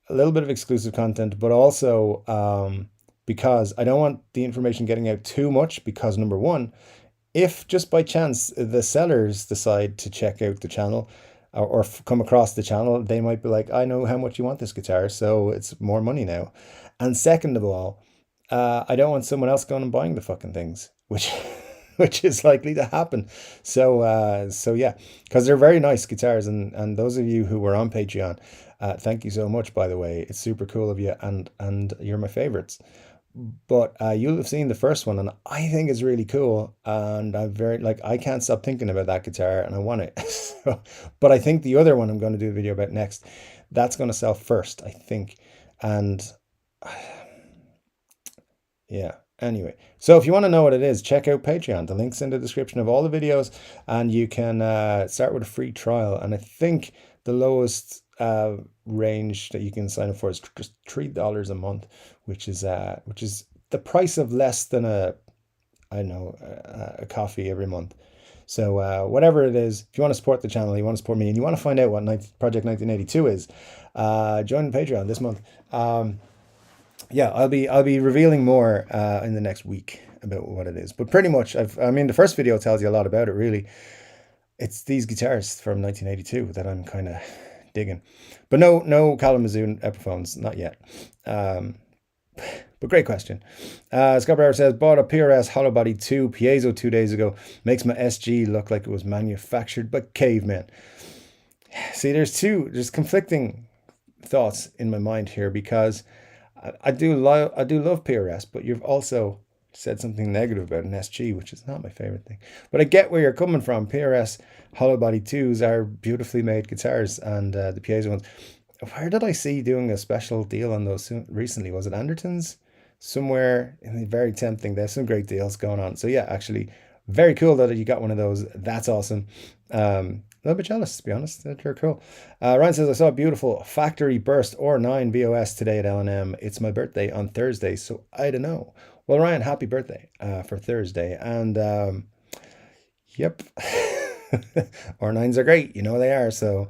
a little bit of exclusive content, but also because I don't want the information getting out too much, because number one, if just by chance the sellers decide to check out the channel or come across the channel, they might be like, I know how much you want this guitar, so it's more money now. And second of all, I don't want someone else going and buying the fucking things, which is likely to happen. So yeah, because they're very nice guitars, and those of you who were on Patreon, thank you so much, by the way. It's super cool of you, and you're my favorites. But you'll have seen the first one, and I think it's really cool, and I can't stop thinking about that guitar, and I want it. But I think the other one I'm going to do a video about next, that's going to sell first, I think. And yeah, anyway, so if you want to know what it is, check out Patreon. The link's in the description of all the videos, and you can start with a free trial. And I think the lowest range that you can sign up for is just $3 a month, which is the price of less than a coffee every month. So whatever it is, if you want to support the channel, you want to support me, and you want to find out what Project 1982 is, join Patreon this month. Yeah, I'll be revealing more in the next week about what it is. But pretty much, the first video tells you a lot about it, really. It's these guitars from 1982 that I'm kind of digging. But no Kalamazoo Epiphones, not yet. But great question. Scott Brower says, bought a PRS Hollow Body 2 Piezo 2 days ago. Makes my SG look like it was manufactured by cavemen. See, there's conflicting thoughts in my mind here, because I do love PRS, but you've also said something negative about an SG, which is not my favorite thing. But I get where you're coming from. PRS hollow body 2s are beautifully made guitars, and the piezo ones. Where did I see doing a special deal on those recently? Was it Anderton's? Somewhere, very tempting. There's some great deals going on. So yeah, actually, very cool that you got one of those. That's awesome. A little bit jealous, to be honest. They're cool. Ryan says, I saw a beautiful Factory Burst or 9 VOS today at L&M. It's my birthday on Thursday, so I don't know. Well, Ryan, happy birthday for Thursday. And yep. R9s are great, you know they are. So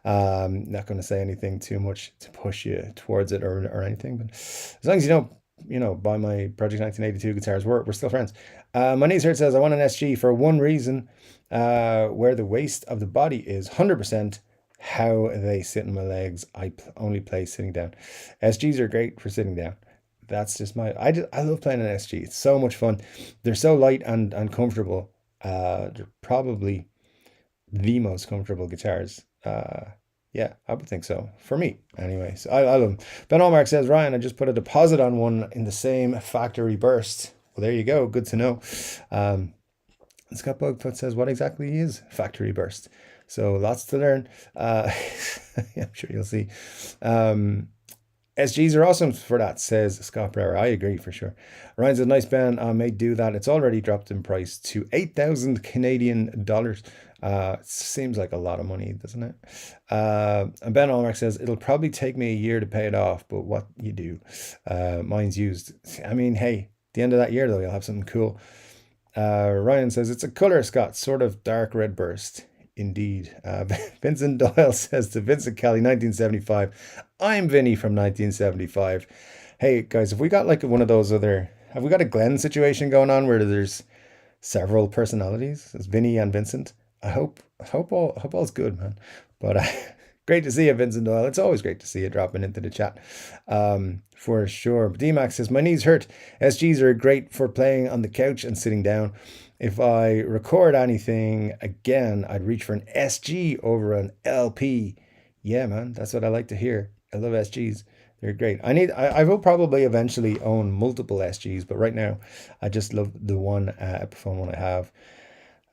not going to say anything too much to push you towards it or anything. But as long as you don't, buy my Project 1982 guitars, we're still friends. My niece here says, I want an SG for one reason, where the waist of the body is 100%. How they sit in my legs. I only play sitting down. SGs are great for sitting down. That's just I love playing an SG. It's so much fun. They're so light and comfortable. They're probably the most comfortable guitars. Yeah, I would think so. For me, anyway. So I love them. Ben Allmark says, Ryan, I just put a deposit on one in the same Factory Burst. Well, there you go. Good to know. Scott Bugfoot says, what exactly is Factory Burst? So lots to learn. Yeah, I'm sure you'll see. SGs are awesome for that, says Scott Brower. I agree for sure. Ryan says, nice band. I may do that. It's already dropped in price to 8,000 Canadian dollars. It seems like a lot of money, doesn't it? And Ben Allmark says, it'll probably take me a year to pay it off, but what you do? Mine's used. I mean, hey, the end of that year, though, you'll have something cool. Ryan says, it's a color, Scott, sort of dark red burst. Indeed. Vincent Doyle says to Vincent Kelly, 1975, I'm Vinny from 1975. Hey, guys, have we got like one of those have we got a Glenn situation going on where there's several personalities? It's Vinny and Vincent. I hope all's good, man. But great to see you, Vincent Doyle. It's always great to see you dropping into the chat. For sure. D-Max says, my knees hurt. SGs are great for playing on the couch and sitting down. If I record anything again, I'd reach for an SG over an LP. Yeah, man, that's what I like to hear. I love SGs. They're great. I will probably eventually own multiple SGs, but right now I just love the one Epiphone one I have.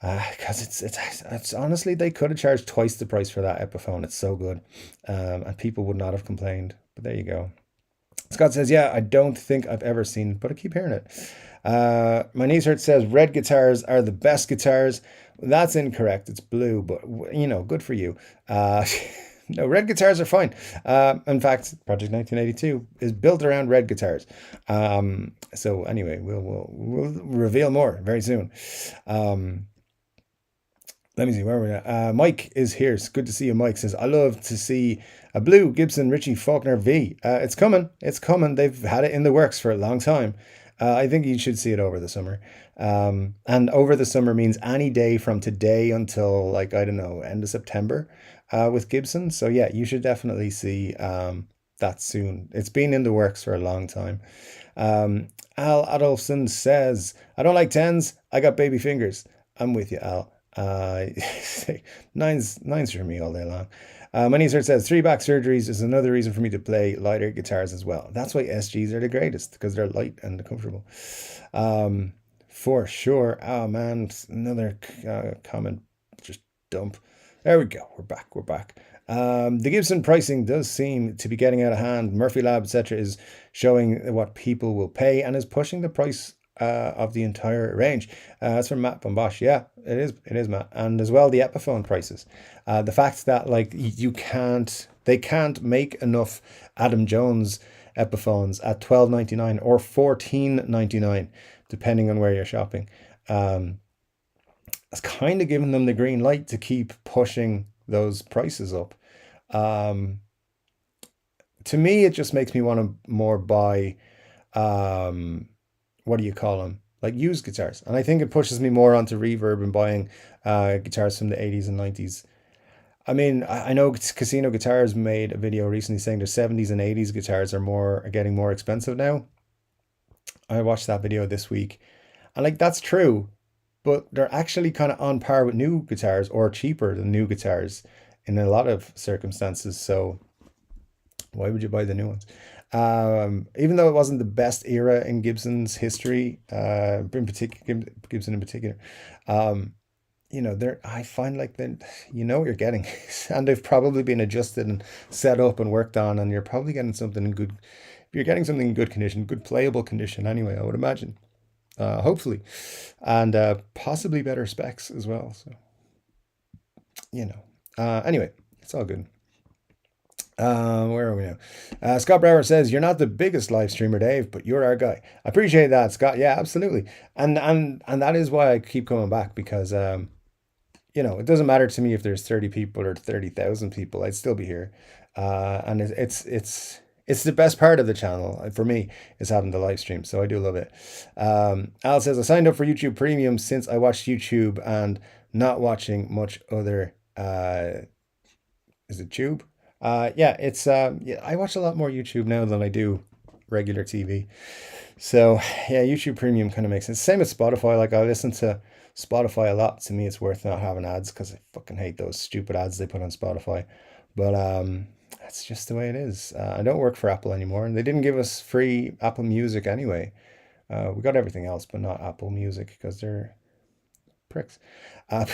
Because it's honestly, they could have charged twice the price for that Epiphone. It's so good. And people would not have complained. But there you go. Scott says, yeah, I don't think I've ever seen it, but I keep hearing it. My niece hurt says, red guitars are the best guitars. That's incorrect. It's blue, but, good for you. No, red guitars are fine. In fact, Project 1982 is built around red guitars. So anyway, we'll reveal more very soon. Let me see, where are we at? Mike is here. It's good to see you, Mike. Says, I love to see a blue Gibson Ritchie Faulkner V. It's coming. It's coming. They've had it in the works for a long time. I think you should see it over the summer. And over the summer means any day from today until, I don't know, end of September with Gibson. So yeah, you should definitely see that soon. It's been in the works for a long time. Al Adolfson says, I don't like 10s. I got baby fingers. I'm with you, Al. Nines for me all day long. Moneyser says 3 back surgeries is another reason for me to play lighter guitars as well. That's why SGs are the greatest, because they're light and comfortable. For sure. Oh man, another comment, just dump. There we go. We're back. The Gibson pricing does seem to be getting out of hand. Murphy Lab, etc., is showing what people will pay and is pushing the price of the entire range. That's from Matt Bombosh. Yeah, it is Matt. And as well, the Epiphone prices. The fact that they can't make enough Adam Jones Epiphones at $12.99 or $14.99, depending on where you're shopping. It's kind of giving them the green light to keep pushing those prices up. To me, it just makes me want to more buy what do you call them? Like used guitars. And I think it pushes me more onto reverb and buying guitars from the 80s and 90s. I mean, I know Casino Guitars made a video recently saying their 70s and 80s guitars are getting more expensive now. I watched that video this week. And that's true, but they're actually kind of on par with new guitars or cheaper than new guitars in a lot of circumstances. So why would you buy the new ones? Even though it wasn't the best era in Gibson's history, in particular, Gibson in particular, um, there I find like that you know what you're getting, and they've probably been adjusted and set up and worked on, and you're probably getting something in good. You're getting something in good condition, good playable condition. Anyway, I would imagine, hopefully, and possibly better specs as well. So anyway, it's all good. Where are we now? Scott Brower says, "You're not the biggest live streamer, Dave, but you're our guy." I appreciate that, Scott. Yeah, absolutely. And that is why I keep coming back because it doesn't matter to me if there's 30 people or 30,000 people. I'd still be here. And it's the best part of the channel for me is having the live stream. So I do love it. Al says, "I signed up for YouTube Premium since I watched YouTube and not watching much other is it Tube? Yeah, it's yeah, I watch a lot more YouTube now than I do regular TV. So yeah, YouTube Premium kind of makes sense. Same as Spotify. Like I listen to Spotify a lot. To me, it's worth not having ads because I fucking hate those stupid ads they put on Spotify. But that's just the way it is. I don't work for Apple anymore, and they didn't give us free Apple Music anyway. We got everything else, but not Apple Music because they're pricks. Uh,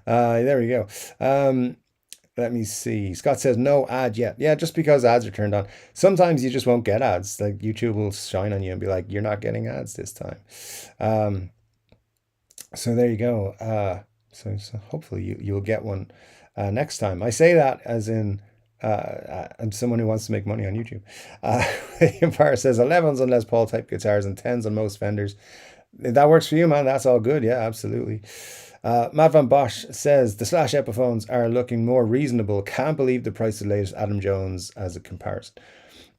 there we go. Let me see. Scott says no ad yet. Yeah, just because ads are turned on. Sometimes you just won't get ads. Like YouTube will shine on you and be like, "You're not getting ads this time." Um, so there you go. So hopefully you'll get one next time. I say that as in I'm someone who wants to make money on YouTube. Empire says 11s on Les Paul type guitars and 10s on most Fenders. If that works for you, man, that's all good. Yeah, absolutely. Matt Van Bosch says the Slash Epiphones are looking more reasonable. Can't believe the price of the latest Adam Jones as a comparison.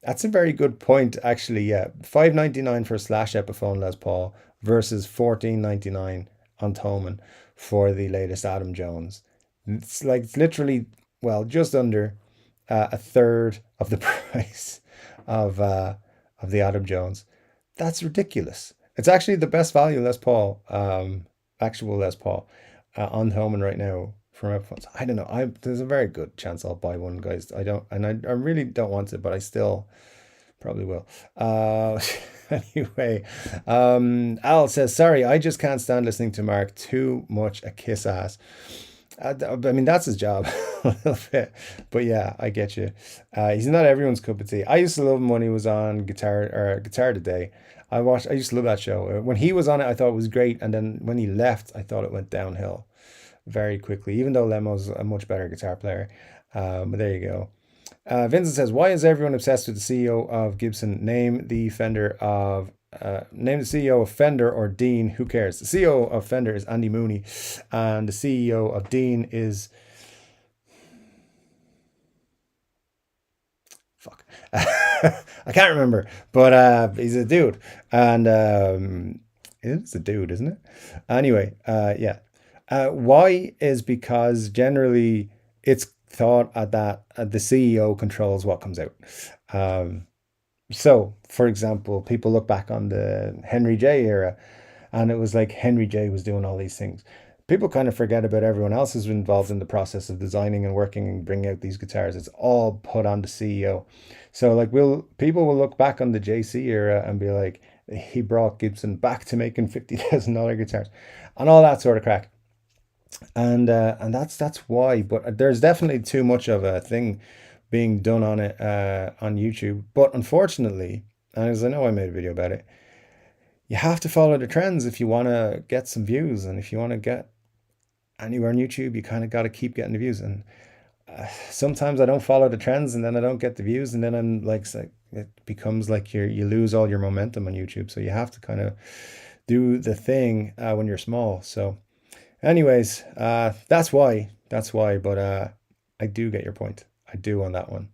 That's a very good point, actually. Yeah, $599 for a Slash Epiphone Les Paul versus $14.99 on Thomann for the latest Adam Jones. It's literally, well, just under a third of the price of the Adam Jones. That's ridiculous. It's actually the best value Les Paul, actual Les Paul, on Thomann right now from Epiphones. I don't know. There's a very good chance I'll buy one, guys. I don't, and I really don't want it, but I still probably will. Anyway, Al says, "Sorry, I just can't stand listening to Mark. Too much a kiss ass." I mean, that's his job a little bit, but yeah, I get you. He's not everyone's cup of tea. I used to love him when he was on Guitar Today. I used to love that show. When he was on it, I thought it was great, and then when he left, I thought it went downhill very quickly. Even though Lemo's a much better guitar player, but there you go. Vincent says, "Why is everyone obsessed with the CEO of Gibson? Name the CEO of Fender or Dean. Who cares? The CEO of Fender is Andy Mooney, and the CEO of Dean is fuck. I can't remember, but he's a dude, and it's a dude, isn't it? Anyway, yeah. Why is because generally it's thought that the CEO controls what comes out. Um, so, for example, people look back on the Henry J era, and it was like Henry J was doing all these things. People kind of forget about everyone else who's involved in the process of designing and working and bringing out these guitars. It's all put on the CEO. So, like, people will look back on the JC era and be like, he brought Gibson back to making $50,000 guitars, and all that sort of crack. And that's why. But there's definitely too much of a thing being done on it on YouTube. But unfortunately, and as I know I made a video about it, you have to follow the trends if you want to get some views, and if you want to get anywhere on YouTube, you kind of got to keep getting the views. And sometimes I don't follow the trends, and then I don't get the views, and then I'm like it becomes like you lose all your momentum on YouTube. So you have to kind of do the thing when you're small. So, anyways, that's why. That's why. But I do get your point. I do on that one.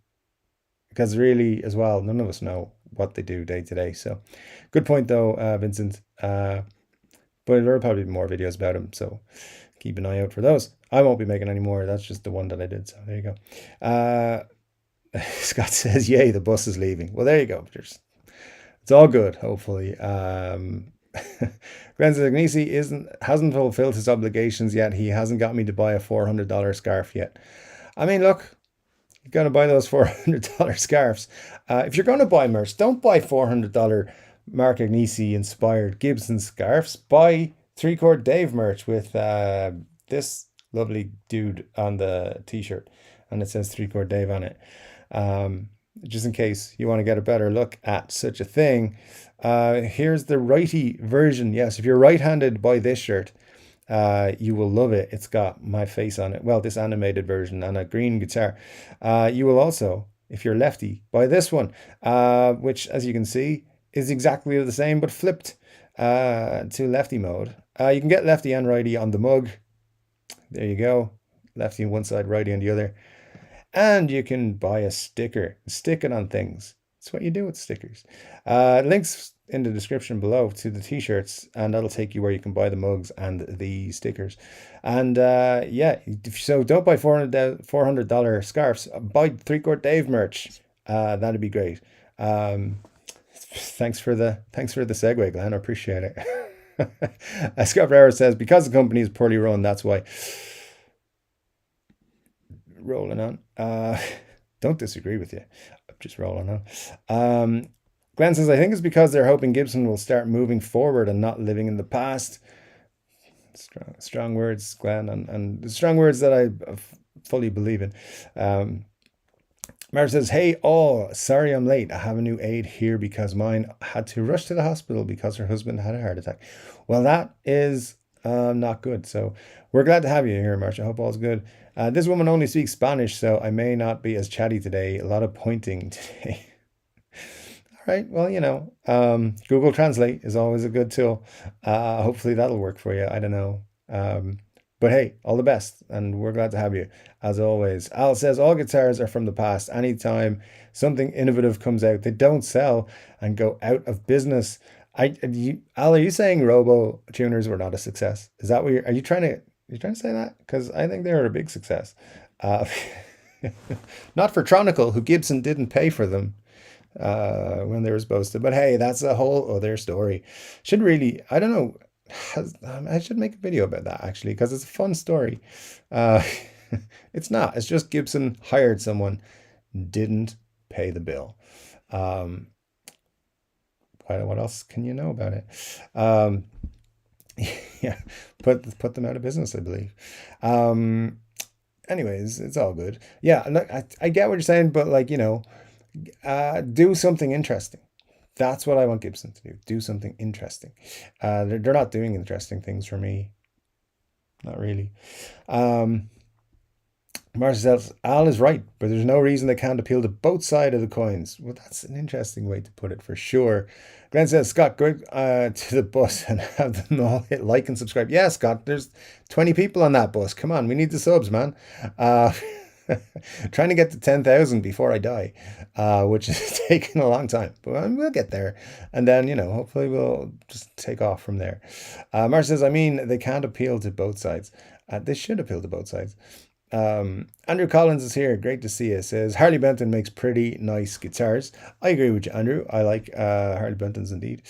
Because really, as well, none of us know what they do day to day. So, good point though, Vincent. But there will probably be more videos about him. So keep an eye out for those. I won't be making any more. That's just the one that I did. So there you go. Scott says, "Yay, the bus is leaving." Well, there you go. It's all good, hopefully. Glenn says, "Agnesi hasn't fulfilled his obligations yet. He hasn't got me to buy a $400 scarf yet." I mean, look, You're going to buy those $400 scarves. If you're going to buy merch, don't buy $400 Mark Agnesi inspired Gibson scarves. Buy Chord Dave merch with this lovely dude on the t-shirt, and it says Chord Dave on it. Just in case you want to get a better look at such a thing. Here's the righty version. Yes, if you're right-handed, buy this shirt. You will love it. It's got my face on it. Well, this animated version and a green guitar. You will also, if you're lefty, buy this one, which, as you can see, is exactly the same but flipped to lefty mode. You can get lefty and righty on the mug. There you go. Lefty on one side, righty on the other. And you can buy a sticker. Stick it on things. That's what you do with stickers. Links in the description below to the t-shirts, and that'll take you where you can buy the mugs and the stickers. And yeah, so don't buy $400 scarves. Buy Chord Dave merch. That'd be great. Thanks for the segue, Glenn. I appreciate it. Scott Brower says, because the company is poorly run, that's why. Rolling on. Don't disagree with you. I'm just rolling on. Glenn says, I think it's because they're hoping Gibson will start moving forward and not living in the past. Strong words, Glenn, and strong words that I fully believe in. Marv says, hey, sorry I'm late. I have a new aide here because mine had to rush to the hospital because her husband had a heart attack. Well, that is not good. So we're glad to have you here, Marcia. I hope all's good. This woman only speaks Spanish, so I may not be as chatty today. A lot of pointing today. All right. Well, Google Translate is always a good tool. Hopefully that'll work for you. I don't know. But hey, all the best, and we're glad to have you, as always. Al says, all guitars are from the past. Anytime something innovative comes out, they don't sell and go out of business. Al, are you saying Robo tuners were not a success? Is that what are you trying to say that? Because I think they were a big success. Not for Tronicle, who Gibson didn't pay for them when they were supposed to. But hey, that's a whole other story. I don't know. I should make a video about that, actually, because it's a fun story. It's not. It's just Gibson hired someone, didn't pay the bill. What else can you know about it? Yeah, put them out of business, I believe. Anyways, it's all good. Yeah, look, I get what you're saying, but do something interesting. That's what I want Gibson to do. Do something interesting. They're not doing interesting things for me. Not really. Marcia says, Al is right, but there's no reason they can't appeal to both sides of the coins. Well, that's an interesting way to put it, for sure. Glenn says, Scott, go to the bus and have them all hit like and subscribe. Yeah, Scott, there's 20 people on that bus. Come on, we need the subs, man. Trying to get to 10,000 before I die, which is taking a long time, but we'll get there. And then, hopefully we'll just take off from there. Marcia says, I mean, they can't appeal to both sides. They should appeal to both sides. Andrew Collins is here. Great to see you. Says, Harley Benton makes pretty nice guitars. I agree with you, Andrew. I like Harley Bentons indeed.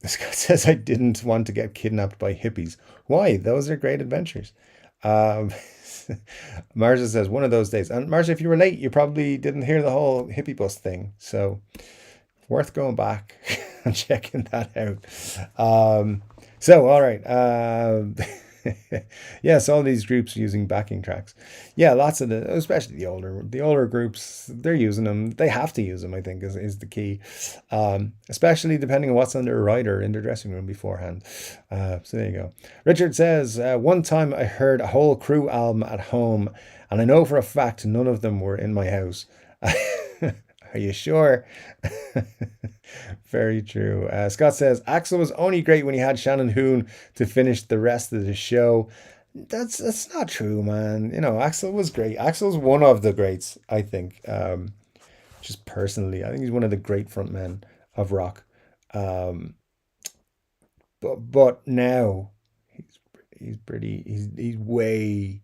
Scott says, I didn't want to get kidnapped by hippies. Why? Those are great adventures. Marcia says, one of those days. And Marcia, if you were late, you probably didn't hear the whole hippie bus thing. So worth going back and checking that out. So, all right. Yes, all these groups using backing tracks. Yeah, lots of especially the older groups, they're using them. They have to use them, I think, is the key. Especially depending on what's on their rider in their dressing room beforehand. So there you go. Richard says, one time I heard a whole Crew album at home, and I know for a fact none of them were in my house. Are you sure? Very true. Scott says, Axl was only great when he had Shannon Hoon to finish the rest of the show. That's not true, man. Axl was great. Axl's one of the greats, I think. Just personally, I think he's one of the great frontmen of rock. But now he's way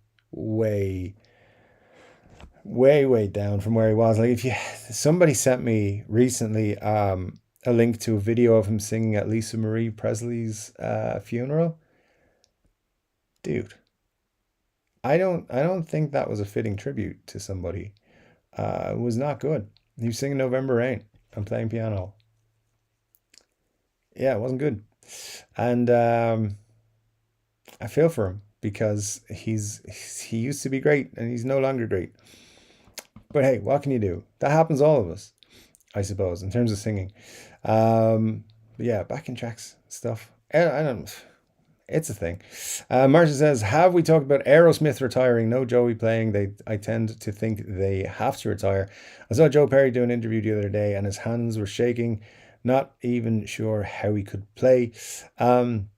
down from where he was. Like, somebody sent me recently a link to a video of him singing at Lisa Marie Presley's funeral. Dude, I don't think that was a fitting tribute to somebody. It was not good. He was singing November Rain and playing piano. Yeah, it wasn't good. And I feel for him because he used to be great and he's no longer great. But hey, what can you do? That happens to all of us, I suppose, in terms of singing. But yeah, backing tracks stuff. I don't. It's a thing. Marcia says, "Have we talked about Aerosmith retiring? No Joey playing. I tend to think they have to retire. I saw Joe Perry do an interview the other day, and his hands were shaking. Not even sure how he could play. Um,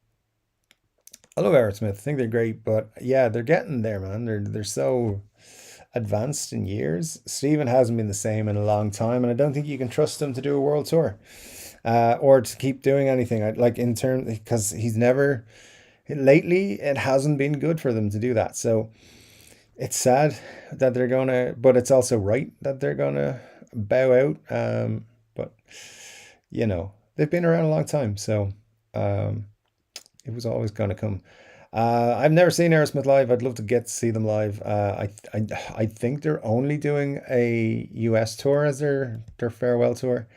I love Aerosmith. I think they're great, but yeah, they're getting there, man. They're so advanced in years. Steven hasn't been the same in a long time, and I don't think you can trust him to do a world tour, or to keep doing anything. Like in terms because he's never lately it hasn't been good for them to do that. So it's sad that they're gonna, but it's also right that they're gonna bow out. But they've been around a long time, so um, it was always gonna come. I've never seen Aerosmith live. I'd love to get to see them live. I think they're only doing a US tour as their farewell tour.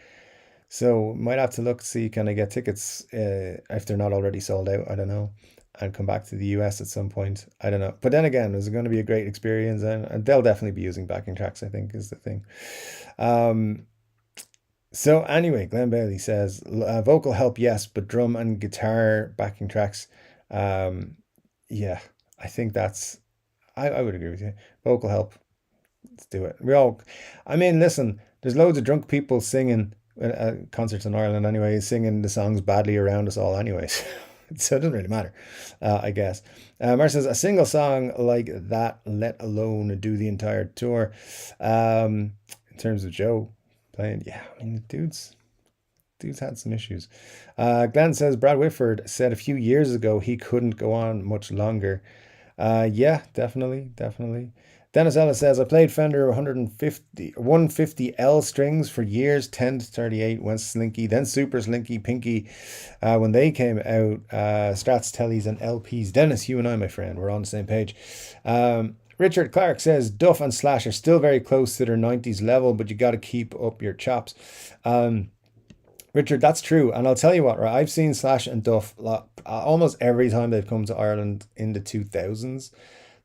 So might have to look see can I get tickets if they're not already sold out. I don't know, and come back to the US at some point. I don't know. But then again, it's going to be a great experience, and they'll definitely be using backing tracks. I think is the thing. Um, so anyway, Glenn Bailey says vocal help, yes, but drum and guitar backing tracks. Um, yeah, I think I would agree with you. Vocal help, let's do it. I mean, listen, there's loads of drunk people singing at concerts in Ireland anyway, singing the songs badly around us all anyways. So it doesn't really matter, I guess. Mar says, a single song like that, let alone do the entire tour. In terms of Joe playing, yeah, I mean, dude's had some issues. Glenn says, Brad Whitford said a few years ago he couldn't go on much longer. Yeah, definitely, definitely. Dennis Ellis says, I played Fender 150L strings for years, 10 to 38, went slinky, then super slinky, pinky. When they came out, Strats, Tellies, and LPs. Dennis, you and I, my friend, we're on the same page. Richard Clark says, Duff and Slash are still very close to their 90s level, but you got to keep up your chops. Richard, that's true. And I'll tell you what, right? I've seen Slash and Duff almost every time they've come to Ireland in the 2000s.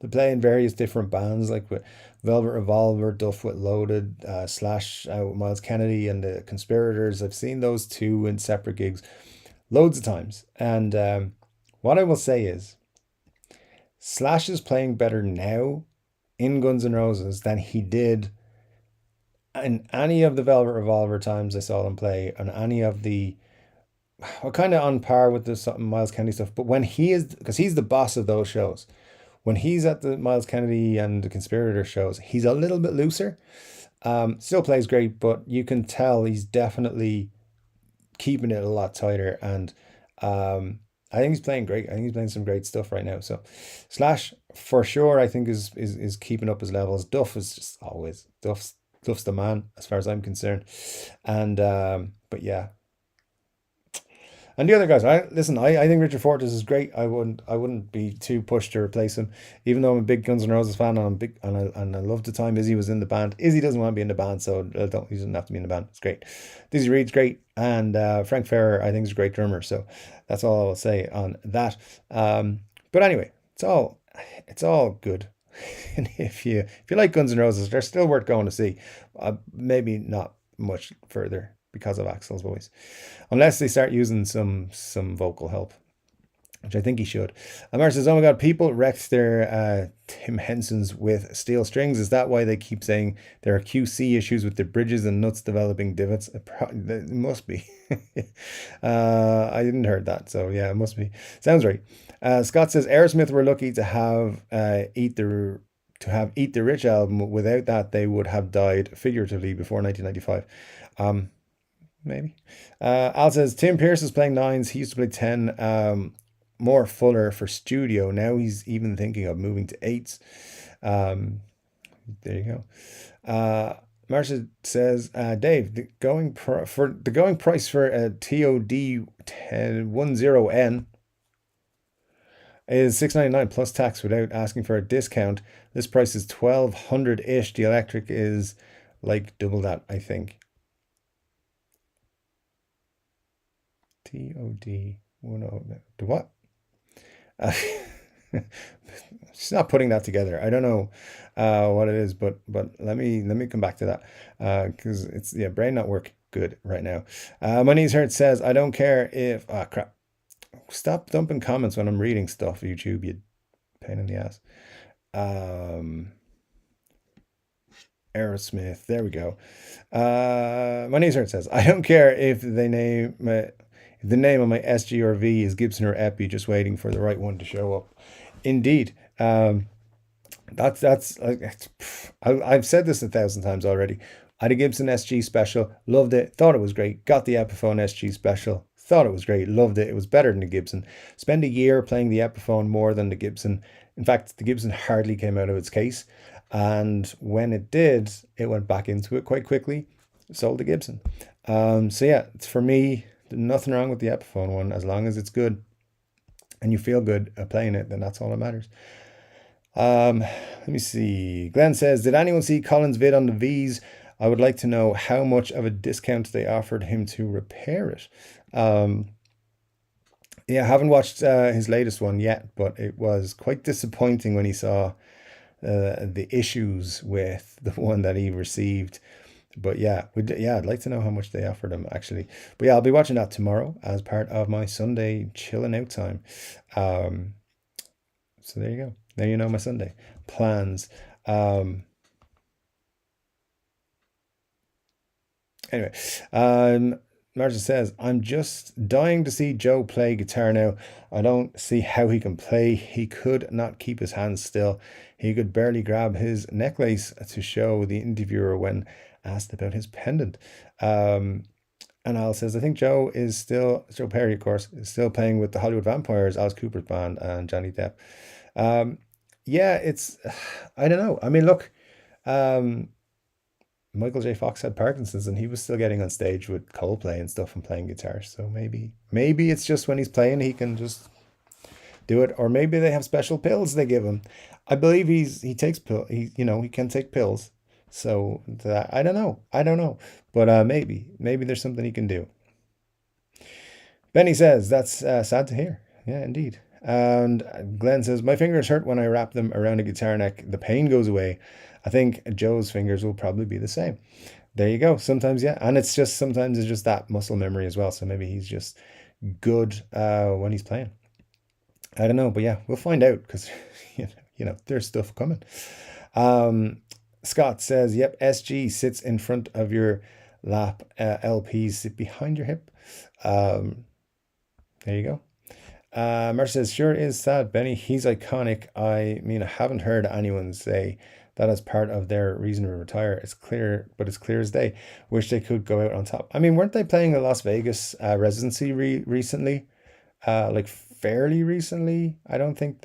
They play in various different bands, like with Velvet Revolver, Duff with Loaded, Slash with Miles Kennedy, and the Conspirators. I've seen those two in separate gigs loads of times. And what I will say is, Slash is playing better now in Guns N' Roses than he did in any of the Velvet Revolver times I saw them play, and any of the, well, kind of on par with the something Miles Kennedy stuff. But when he is, because he's the boss of those shows, when he's at the Miles Kennedy and the Conspirator shows, he's a little bit looser. Still plays great, but you can tell he's definitely keeping it a lot tighter. And I think he's playing great. I think he's playing some great stuff right now. So Slash for sure, I think is keeping up his levels. Duff is just always Duff's the man as far as I'm concerned. And but yeah, and the other guys, I think Richard Fortus is great. I wouldn't be too pushed to replace him, even though I'm a big Guns N' Roses fan, and I'm big and I love the time Izzy was in the band. Izzy doesn't want to be in the band, so he doesn't have to be in the band. It's great. Dizzy Reed's great, and Frank Ferrer I think is a great drummer. So that's all I'll say on that. But anyway, it's all good. And if you like Guns N' Roses, they're still worth going to see. Maybe not much further because of Axl's voice, unless they start using some vocal help, which I think he should. Amar says, "Oh my God, people wrecked their Tim Hensons with steel strings. Is that why they keep saying there are QC issues with the bridges and nuts developing divots? It must be." I didn't heard that, so yeah, it must be. Sounds right. Scott says Aerosmith were lucky to have Eat the Rich album. Without that, they would have died figuratively before 1995. Maybe. Al says Tim Pierce is playing nines. He used to play 10. More fuller for studio. Now he's even thinking of moving to eights. There you go. Marcia says, Dave, the going price for a TOD 1010N is $699 plus tax without asking for a discount. This price is $1,200-ish. The electric is like double that, I think. TOD 10. The what? She's not putting that together. I don't know what it is, but let me come back to that because it's brain not work good right now. My knees hurt says I don't care if crap. Stop dumping comments when I'm reading stuff, YouTube, you pain in the ass. Aerosmith, there we go. My knees hurt says I don't care if they name the name of my SG or V is Gibson or Epi, just waiting for the right one to show up. Indeed. That's I've said this 1,000 times already. I had a Gibson SG special, loved it, thought it was great, got the Epiphone SG special, thought it was great, loved it, it was better than the Gibson. Spent a year playing the Epiphone more than the Gibson. In fact, the Gibson hardly came out of its case, and when it did, it went back into it quite quickly, sold the Gibson. So yeah, it's for me, nothing wrong with the Epiphone one, as long as it's good and you feel good playing it, then that's all that matters. Let me see. Glenn says, did anyone see Colin's vid on the V's? I would like to know how much of a discount they offered him to repair it. Yeah, I haven't watched his latest one yet, but it was quite disappointing when he saw the issues with the one that he received. But yeah, I'd like to know how much they offered him actually. But yeah, I'll be watching that tomorrow as part of my Sunday chilling out time. So there you go. There you know my Sunday plans. Anyway, Martin says, I'm just dying to see Joe play guitar now. I don't see how he can play. He could not keep his hands still. He could barely grab his necklace to show the interviewer when asked about his pendant. And Al says, I think Joe Perry, of course, is still playing with the Hollywood Vampires, Alice Cooper's band, and Johnny Depp. Yeah, it's, I don't know. I mean, look, Michael J. Fox had Parkinson's and he was still getting on stage with Coldplay and stuff and playing guitar. So maybe it's just when he's playing, he can just do it. Or maybe they have special pills they give him. I believe he takes pills. He can take pills. So I don't know. But maybe there's something he can do. Benny says, that's sad to hear. Yeah, indeed. And Glenn says, my fingers hurt when I wrap them around a guitar neck. The pain goes away. I think Joe's fingers will probably be the same. There you go. Sometimes, yeah. And sometimes it's just that muscle memory as well. So maybe he's just good when he's playing. I don't know. But yeah, we'll find out because, there's stuff coming. Scott says, yep, SG sits in front of your lap. LPs sit behind your hip. There you go. Mer says, sure is sad, Benny. He's iconic. I mean, I haven't heard anyone say that as part of their reason to retire. It's clear as day. Wish they could go out on top. I mean, weren't they playing a Las Vegas residency recently? Like fairly recently? I don't think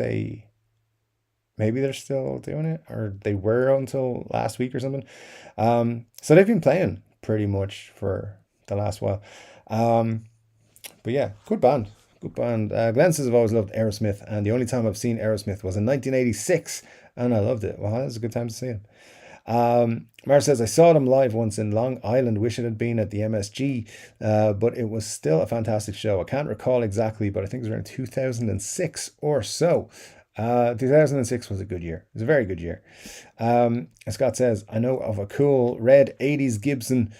maybe they're still doing it, or they were until last week or something. So they've been playing pretty much for the last while. But yeah, good band. Good band. Glenn says, I've always loved Aerosmith, and the only time I've seen Aerosmith was in 1986, and I loved it. Well, that was a good time to see him. Mar says, I saw them live once in Long Island. Wish it had been at the MSG, but it was still a fantastic show. I can't recall exactly, but I think it was around 2006 or so. 2006 was a good year. It was a very good year. Scott says, I know of a cool red 80s Gibson,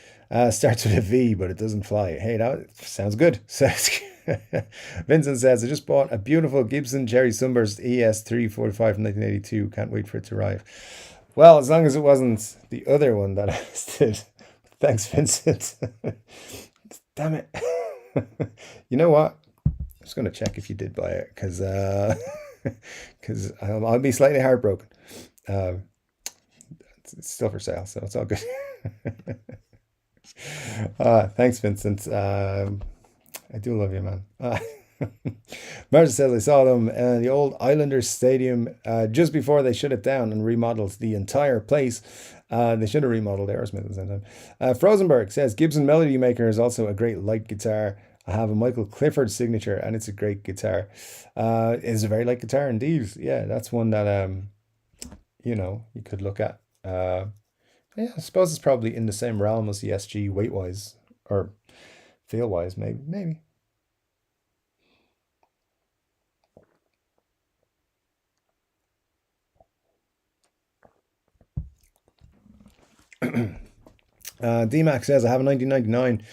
starts with a V, but it doesn't fly. Hey, that sounds good. Vincent says, I just bought a beautiful Gibson Cherry Sunburst ES345 from 1982. Can't wait for it to arrive. Well, as long as it wasn't the other one that I did. Thanks, Vincent. Damn it. You know what? I'm just going to check if you did buy it, because I'll be slightly heartbroken. It's still for sale, so it's all good. Thanks, Vincent. I do love you, man. Martin says, I saw them in the old Islanders Stadium just before they shut it down and remodeled the entire place. They should have remodeled Aerosmith at the same time. Frozenberg says, Gibson Melody Maker is also a great light guitar. I have a Michael Clifford signature, and it's a great guitar. It's a very light guitar indeed. Yeah, that's one that you could look at. Yeah, I suppose it's probably in the same realm as the SG weight wise or feel wise, maybe. DMAX says I have a 1999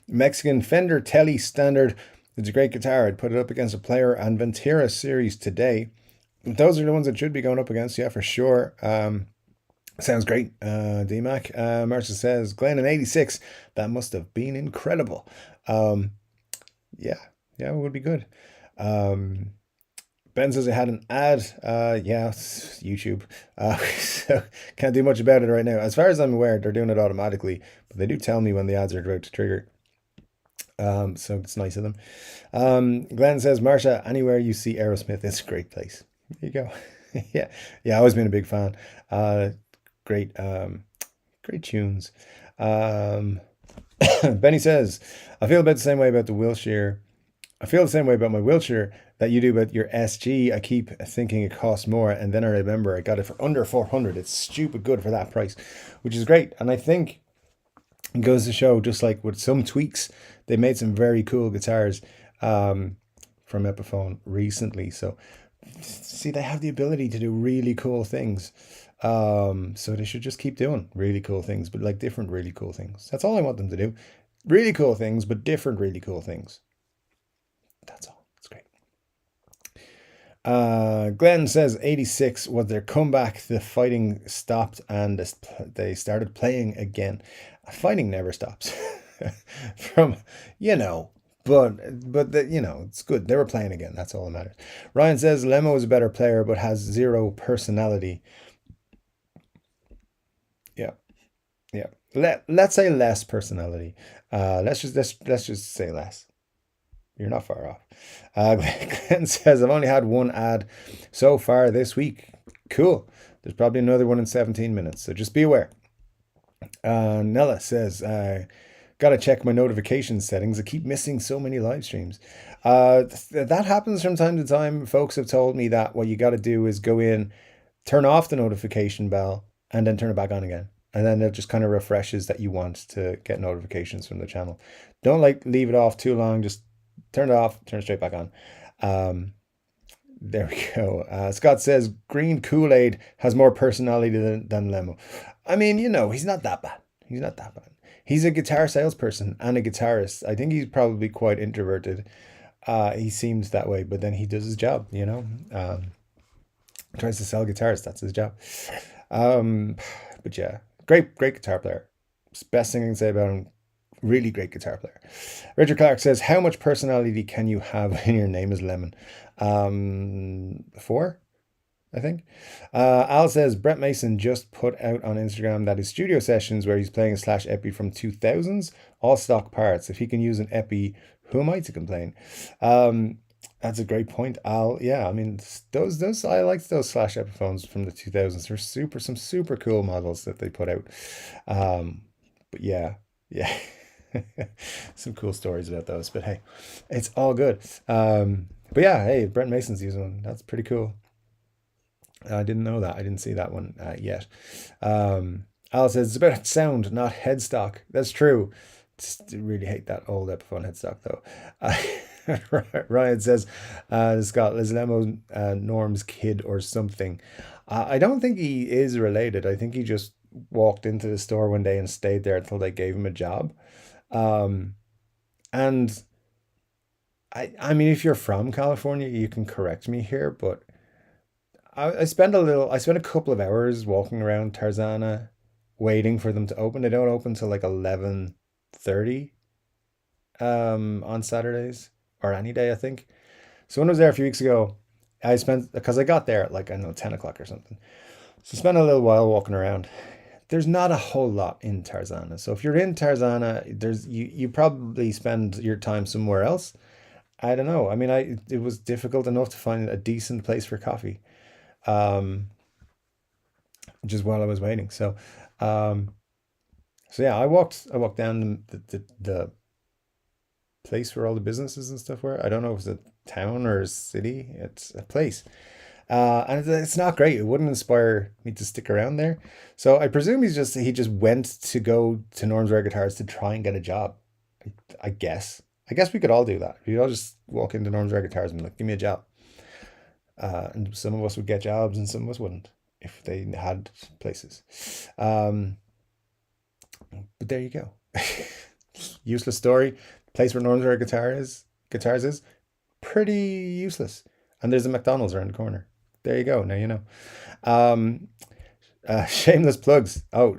Mexican Fender Tele Standard. It's a great guitar. I'd put it up against a Player and Ventura series today. Those are the ones that should be going up against, yeah, for sure. Sounds great, DMAC. Marcia says, Glenn in 86. That must have been incredible. Yeah, yeah, it would be good. Um, Ben says I had an ad. Yeah, it's YouTube. So can't do much about it right now. As far as I'm aware, they're doing it automatically, but they do tell me when the ads are about to trigger. So it's nice of them. Glenn says, Marsha, anywhere you see Aerosmith, it's a great place. There you go. Yeah, yeah, I've always been a big fan. Great, great tunes. Benny says, I feel about the same way about the Wilshire. I feel the same way about my Wilshire that you do about your SG. I keep thinking it costs more, and then I remember I got it for under 400. It's stupid good for that price, which is great. And I think it goes to show, just like with some tweaks, they made some very cool guitars from Epiphone recently. So see, they have the ability to do really cool things. So they should just keep doing really cool things, but like different really cool things. That's all I want them to do. Really cool things, but different really cool things. That's all. It's great. Glenn says 86 was their comeback. The fighting stopped and they started playing again. Fighting never stops. From, but it's good. They were playing again. That's all that matters. Ryan says Lemo is a better player, but has zero personality. Yeah, yeah. Let's say less personality. Let's just say less. You're not far off. Glenn says I've only had one ad so far this week. Cool. There's probably another one in 17 minutes, so just be aware. Nella says, gotta check my notification settings. I keep missing so many live streams. That happens from time to time. Folks have told me that what you gotta do is go in, turn off the notification bell, and then turn it back on again. And then it just kind of refreshes that you want to get notifications from the channel. Don't leave it off too long. Just turn it off, turn it straight back on. There we go. Scott says green Kool-Aid has more personality than Lemo. I mean, he's not that bad. He's not that bad. He's a guitar salesperson and a guitarist. I think he's probably quite introverted. He seems that way, but then he does his job, tries to sell guitars. That's his job. But yeah, great guitar player. Best thing I can say about him. Really great guitar player. Richard Clark says, how much personality can you have when your name is Lemon? 4, I think. Al says, Brett Mason just put out on Instagram that his studio sessions where he's playing a Slash Epi from 2000s, all stock parts. If he can use an Epi, who am I to complain? That's a great point, Al. Yeah, I mean, those I liked those Slash Epiphones from the 2000s. They're some super cool models that they put out. But yeah. Some cool stories about those, but hey, it's all good. But yeah, hey, Brent Mason's using one. That's pretty cool. I didn't know that. I didn't see that one yet. Al says it's about sound, not headstock. That's true. Just really hate that old Epiphone headstock though. Ryan says, Scott, is Lemo Norm's kid or something? I don't think he is related. I think he just walked into the store one day and stayed there until they gave him a job. And I mean, if you're from California, you can correct me here, but I spent a couple of hours walking around Tarzana waiting for them to open. They don't open till like 11:30 on Saturdays or any day, I think. So when I was there a few weeks ago, because I got there at like, I don't know, 10 o'clock or something. So spent a little while walking around. There's not a whole lot in Tarzana. So if you're in Tarzana, you probably spend your time somewhere else. I don't know. I mean, it was difficult enough to find a decent place for coffee, just while I was waiting. So yeah, I walked down the place where all the businesses and stuff were. I don't know if it's a town or a city. It's a place. And it's not great. It wouldn't inspire me to stick around there. So I presume he just went to go to Norm's Rare Guitars to try and get a job. I guess. I guess we could all do that. We all just walk into Norm's Rare Guitars and be like, give me a job. And some of us would get jobs and some of us wouldn't if they had places. But there you go. Useless story. Place where Norm's Rare guitars is pretty useless. And there's a McDonald's around the corner. There you go. Now you know. Shameless plugs. Oh,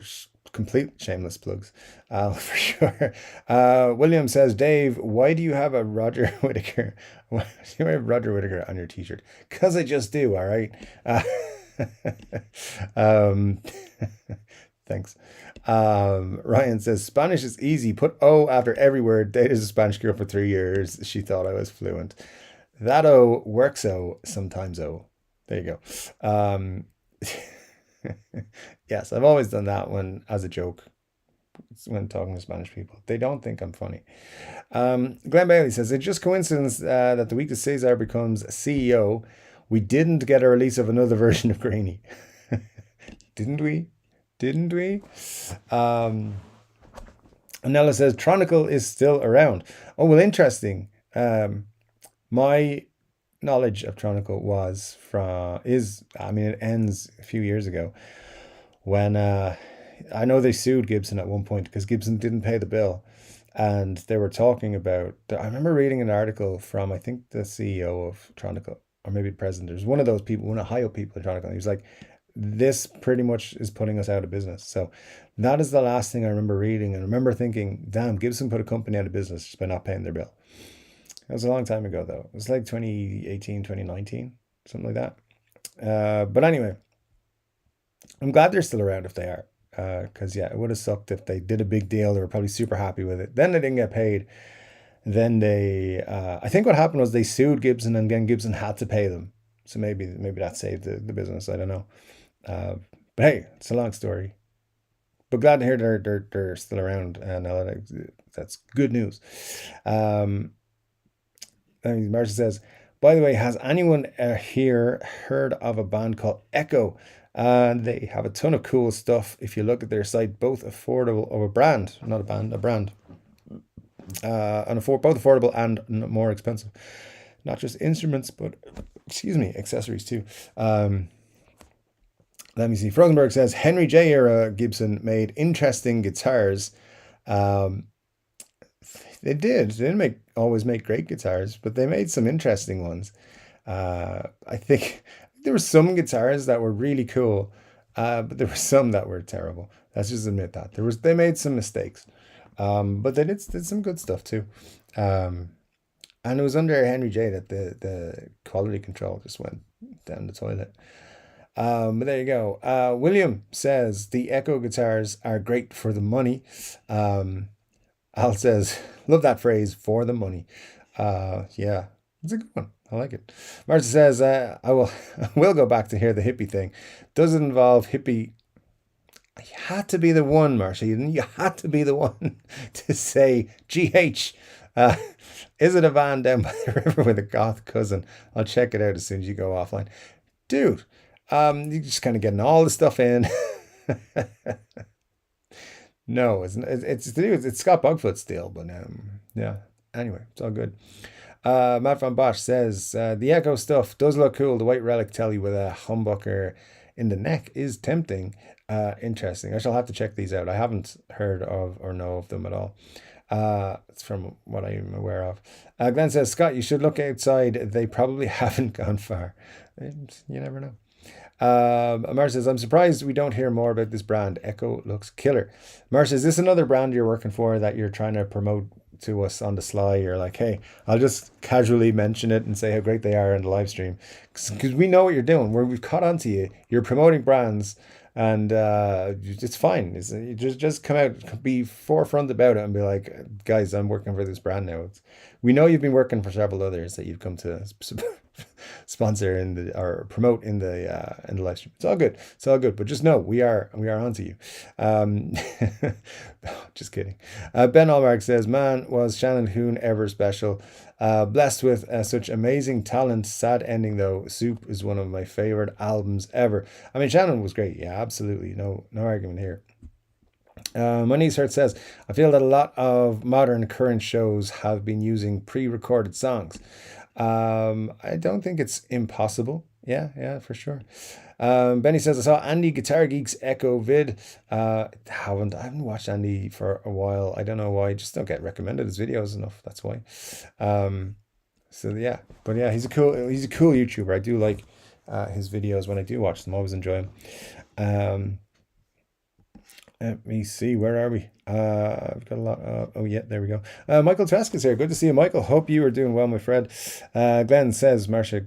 complete shameless plugs, for sure. William says, Dave, why do you have a Roger Whittaker? Why do you have Roger Whittaker on your t-shirt? Because I just do, all right? Thanks. Ryan says, Spanish is easy. Put O after every word. Dated a Spanish girl for 3 years. She thought I was fluent. That O works O, sometimes O. There you go. Yes, I've always done that one as a joke when talking to Spanish people. They don't think I'm funny. Glenn Bailey says, it's just coincidence that the week that Cesar becomes CEO, we didn't get a release of another version of Greeny. Didn't we? Anella says, Tronicle is still around. Oh, well, interesting. My knowledge of Tronicle it ends a few years ago when I know they sued Gibson at one point because Gibson didn't pay the bill, and they were talking about, I remember reading an article from, I think, the CEO of Tronicle, or maybe the president. There's one of those people, one of the high up people in Tronicle, and he was like, this pretty much is putting us out of business. So that is the last thing I remember reading, and I remember thinking, damn, Gibson put a company out of business just by not paying their bill. That was a long time ago, though. It was like 2018, 2019, something like that. But anyway, I'm glad they're still around if they are. Because, yeah, it would have sucked if they did a big deal. They were probably super happy with it. Then they didn't get paid. Then I think what happened was they sued Gibson, and then Gibson had to pay them. So maybe that saved the business. I don't know. But hey, it's a long story. But glad to hear they're still around. And that's good news. Marcia says, by the way, has anyone here heard of a band called Echo? And they have a ton of cool stuff. If you look at their site, both affordable, or a brand, not a band, a brand. And both affordable and more expensive. Not just instruments, but, accessories too. Let me see. Frozenberg says, Henry J. era Gibson made interesting guitars. They did. They didn't always make great guitars, but they made some interesting ones. I think there were some guitars that were really cool, but there were some that were terrible. Let's just admit that. They made some mistakes, but they did some good stuff too. And it was under Henry J that the quality control just went down the toilet. But there you go. William says the Echo guitars are great for the money. Al says, love that phrase, for the money. Yeah, it's a good one. I like it. Marcia says, I will go back to hear the hippie thing. Does it involve hippie? You had to be the one, Marcia. You had to be the one to say GH. Is it a van down by the river with a goth cousin? I'll check it out as soon as you go offline. Dude, you're just kind of getting all the stuff in. No, it's Scott Bugfoot still, but yeah. Anyway, it's all good. Matt Van Bosch says, the Echo stuff does look cool. The white relic telly with a humbucker in the neck is tempting. Interesting. I shall have to check these out. I haven't heard of or know of them at all. It's from what I'm aware of. Glenn says, Scott, you should look outside. They probably haven't gone far. You never know. Mar says, I'm surprised we don't hear more about this brand. Echo looks killer. Mar says, is this another brand you're working for that you're trying to promote to us on the sly? You're like, hey, I'll just casually mention it and say how great they are in the live stream. Because we know what you're doing. We've caught on to you. You're promoting brands, and it's fine. You just come out, be forefront about it, and be like, guys, I'm working for this brand now. We know you've been working for several others that you've come to sponsor in the or promote in the live stream. It's all good. It's all good. But just know we are onto you. Um, just kidding. Ben Allmark says, "Man, was Shannon Hoon ever special? Blessed with such amazing talent. Sad ending though. Soup is one of my favorite albums ever. I mean, Shannon was great. Yeah, absolutely. No argument here." My niece Hurt says, "I feel that a lot of modern current shows have been using pre-recorded songs. I don't think it's impossible. Yeah, for sure." Benny says, "I saw Andy Guitar Geek's Echo vid. I haven't watched Andy for a while. I don't know why. I just don't get recommended his videos enough. That's why. Um, so yeah, but yeah, he's a cool YouTuber. I do like his videos when I do watch them. Always enjoy them. Um, Let me see. Where are we? I've got a lot. Oh, yeah, there we go. Michael Trask is here. Good to see you, Michael. Hope you are doing well, my friend. Glenn says, Marcia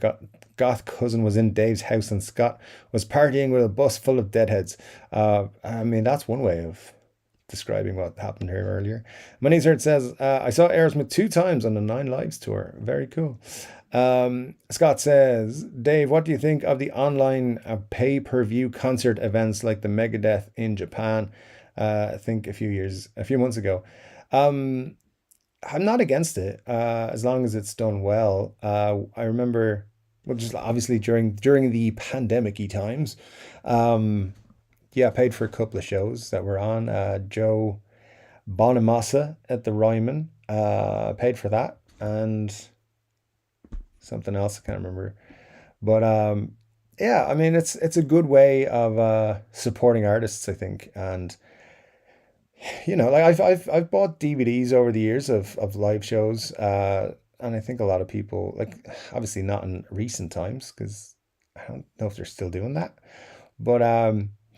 goth cousin was in Dave's house and Scott was partying with a bus full of deadheads. I mean, that's one way of describing what happened here earlier. Moneyzert says, I saw Aerosmith 2 times on the Nine Lives tour. Very cool. Scott says, Dave, what do you think of the online pay-per-view concert events like the Megadeth in Japan? I think a few months ago. Um, I'm not against it, as long as it's done well. I remember, well, just obviously during the pandemic-y times, yeah, I paid for a couple of shows that were on. Joe Bonamassa at the Ryman, paid for that, and something else I can't remember. But yeah, I mean it's a good way of supporting artists, I think. And like I've bought DVDs over the years of live shows, and I think a lot of people, like, obviously not in recent times because I don't know if they're still doing that. But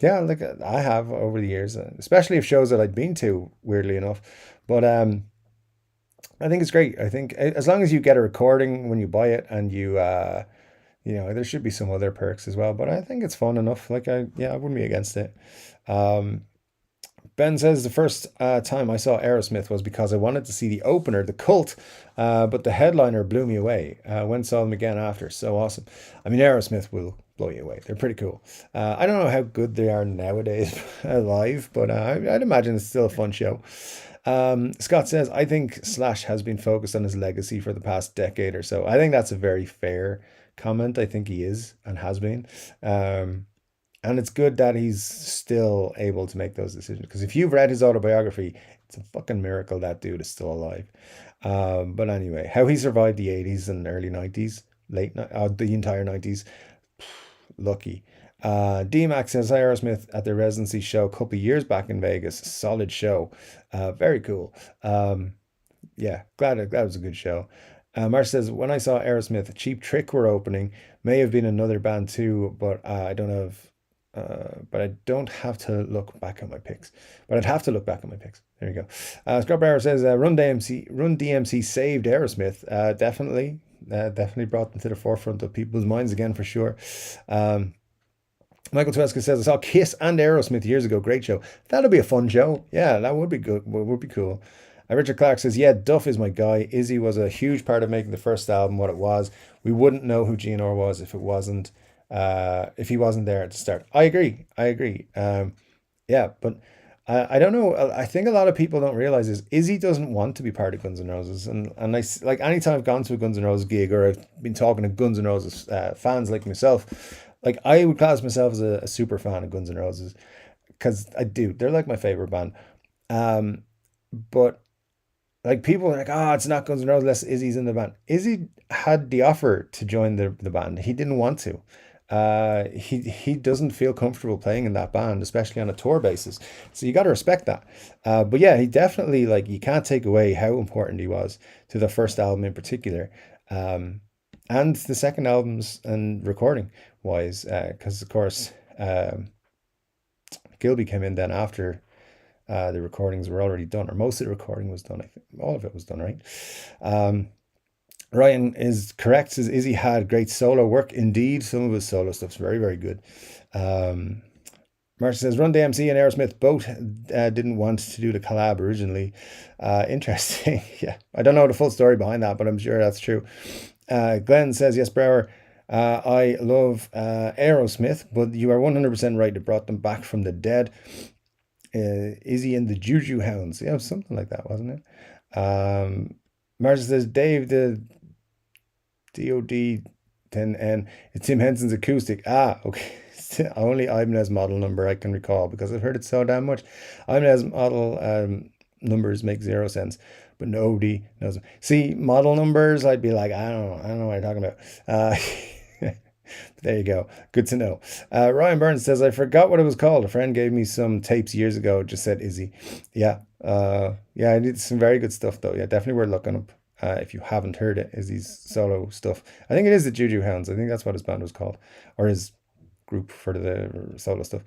yeah, like I have over the years, especially of shows that I'd been to, weirdly enough. But I think it's great. I think as long as you get a recording when you buy it, and there should be some other perks as well. But I think it's fun enough. Like I wouldn't be against it. Um, Ben says the first time I saw Aerosmith was because I wanted to see the opener, The Cult, but the headliner blew me away. Went saw them again after. So awesome. I mean, Aerosmith will blow you away. They're pretty cool. I don't know how good they are nowadays live, but I'd imagine it's still a fun show. Scott says, I think Slash has been focused on his legacy for the past decade or so. I think that's a very fair comment. I think he is and has been. And it's good that he's still able to make those decisions. Because if you've read his autobiography, it's a fucking miracle that dude is still alive. But anyway, how he survived the 80s and early 90s, the entire 90s, lucky. D-Max says, Aerosmith at their residency show a couple of years back in Vegas. Solid show. Very cool. Yeah, glad it was a good show. Marsh says, when I saw Aerosmith, Cheap Trick were opening. May have been another band too, but I don't have to look back at my picks. But I'd have to look back at my picks. There you go. Scott Brower says, Run DMC saved Aerosmith. Definitely brought them to the forefront of people's minds again, for sure. Michael Tweska says, I saw Kiss and Aerosmith years ago. Great show. That'll be a fun show. Yeah, that would be good. Would be cool. Richard Clark says, yeah, Duff is my guy. Izzy was a huge part of making the first album what it was. We wouldn't know who GNR was if he wasn't there at the start. I agree. Yeah, but I don't know. I think a lot of people don't realize is Izzy doesn't want to be part of Guns N' Roses. And like anytime I've gone to a Guns N' Roses gig, or I've been talking to Guns N' Roses fans like myself, like I would class myself as a super fan of Guns N' Roses, because I do. They're like my favorite band. But like people are like, oh, it's not Guns N' Roses unless Izzy's in the band. Izzy had the offer to join the band. He didn't want to. He doesn't feel comfortable playing in that band, especially on a tour basis. So you got to respect that. But yeah, he definitely, like, you can't take away how important he was to the first album in particular, and the second albums and recording wise, because of course Gilby came in then after the recordings were already done, or most of the recording was done. I think all of it was done, right? Ryan is correct, says Izzy had great solo work. Indeed, some of his solo stuff's very, very good. Marcia says, Run DMC and Aerosmith both didn't want to do the collab originally. Interesting. Yeah, I don't know the full story behind that, but I'm sure that's true. Glenn says, yes, Brower, I love Aerosmith, but you are 100% right. It brought them back from the dead. Izzy and the Juju Hounds. Yeah, something like that, wasn't it? Marcia says, Dave, the DOD 10N. It's Tim Henson's acoustic. Ah, okay. Only Ibanez model number I can recall because I've heard it so damn much. Ibanez model numbers make zero sense, but nobody knows them. See, model numbers, I'd be like, I don't know what you're talking about. There you go. Good to know. Ryan Burns says, I forgot what it was called. A friend gave me some tapes years ago. It just said Izzy. Yeah. Yeah, I did some very good stuff though. Yeah, definitely worth looking up. If you haven't heard it, Izzy's solo stuff. I think it is the Juju Hounds. I think that's what his band was called, or his group for the solo stuff.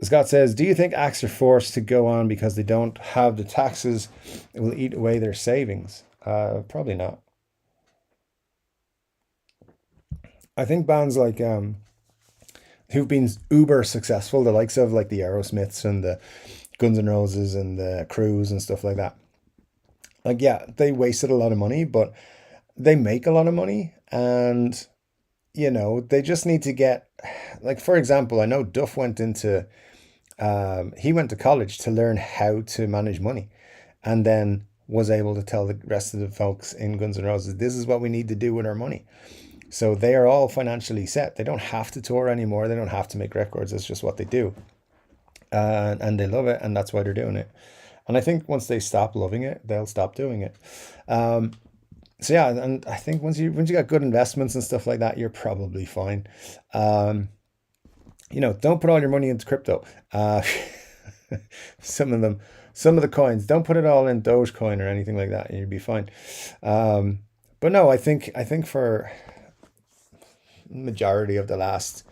Scott says, do you think acts are forced to go on because they don't have the taxes? It will eat away their savings. Probably not. I think bands like who've been uber successful, the likes of like the Aerosmiths and the Guns N' Roses and the Crews and stuff like that. Like, yeah, they wasted a lot of money, but they make a lot of money, and they just need to get, like, for example, I know Duff went into he went to college to learn how to manage money, and then was able to tell the rest of the folks in Guns N' Roses, this is what we need to do with our money. So they are all financially set. They don't have to tour anymore. They don't have to make records. It's just what they do. And they love it, and that's why they're doing it. And I think once they stop loving it, they'll stop doing it. So yeah, and I think once you got good investments and stuff like that, you're probably fine. Don't put all your money into crypto. Some of the coins, don't put it all in Dogecoin or anything like that, and you'll be fine. But no, I think for majority of the last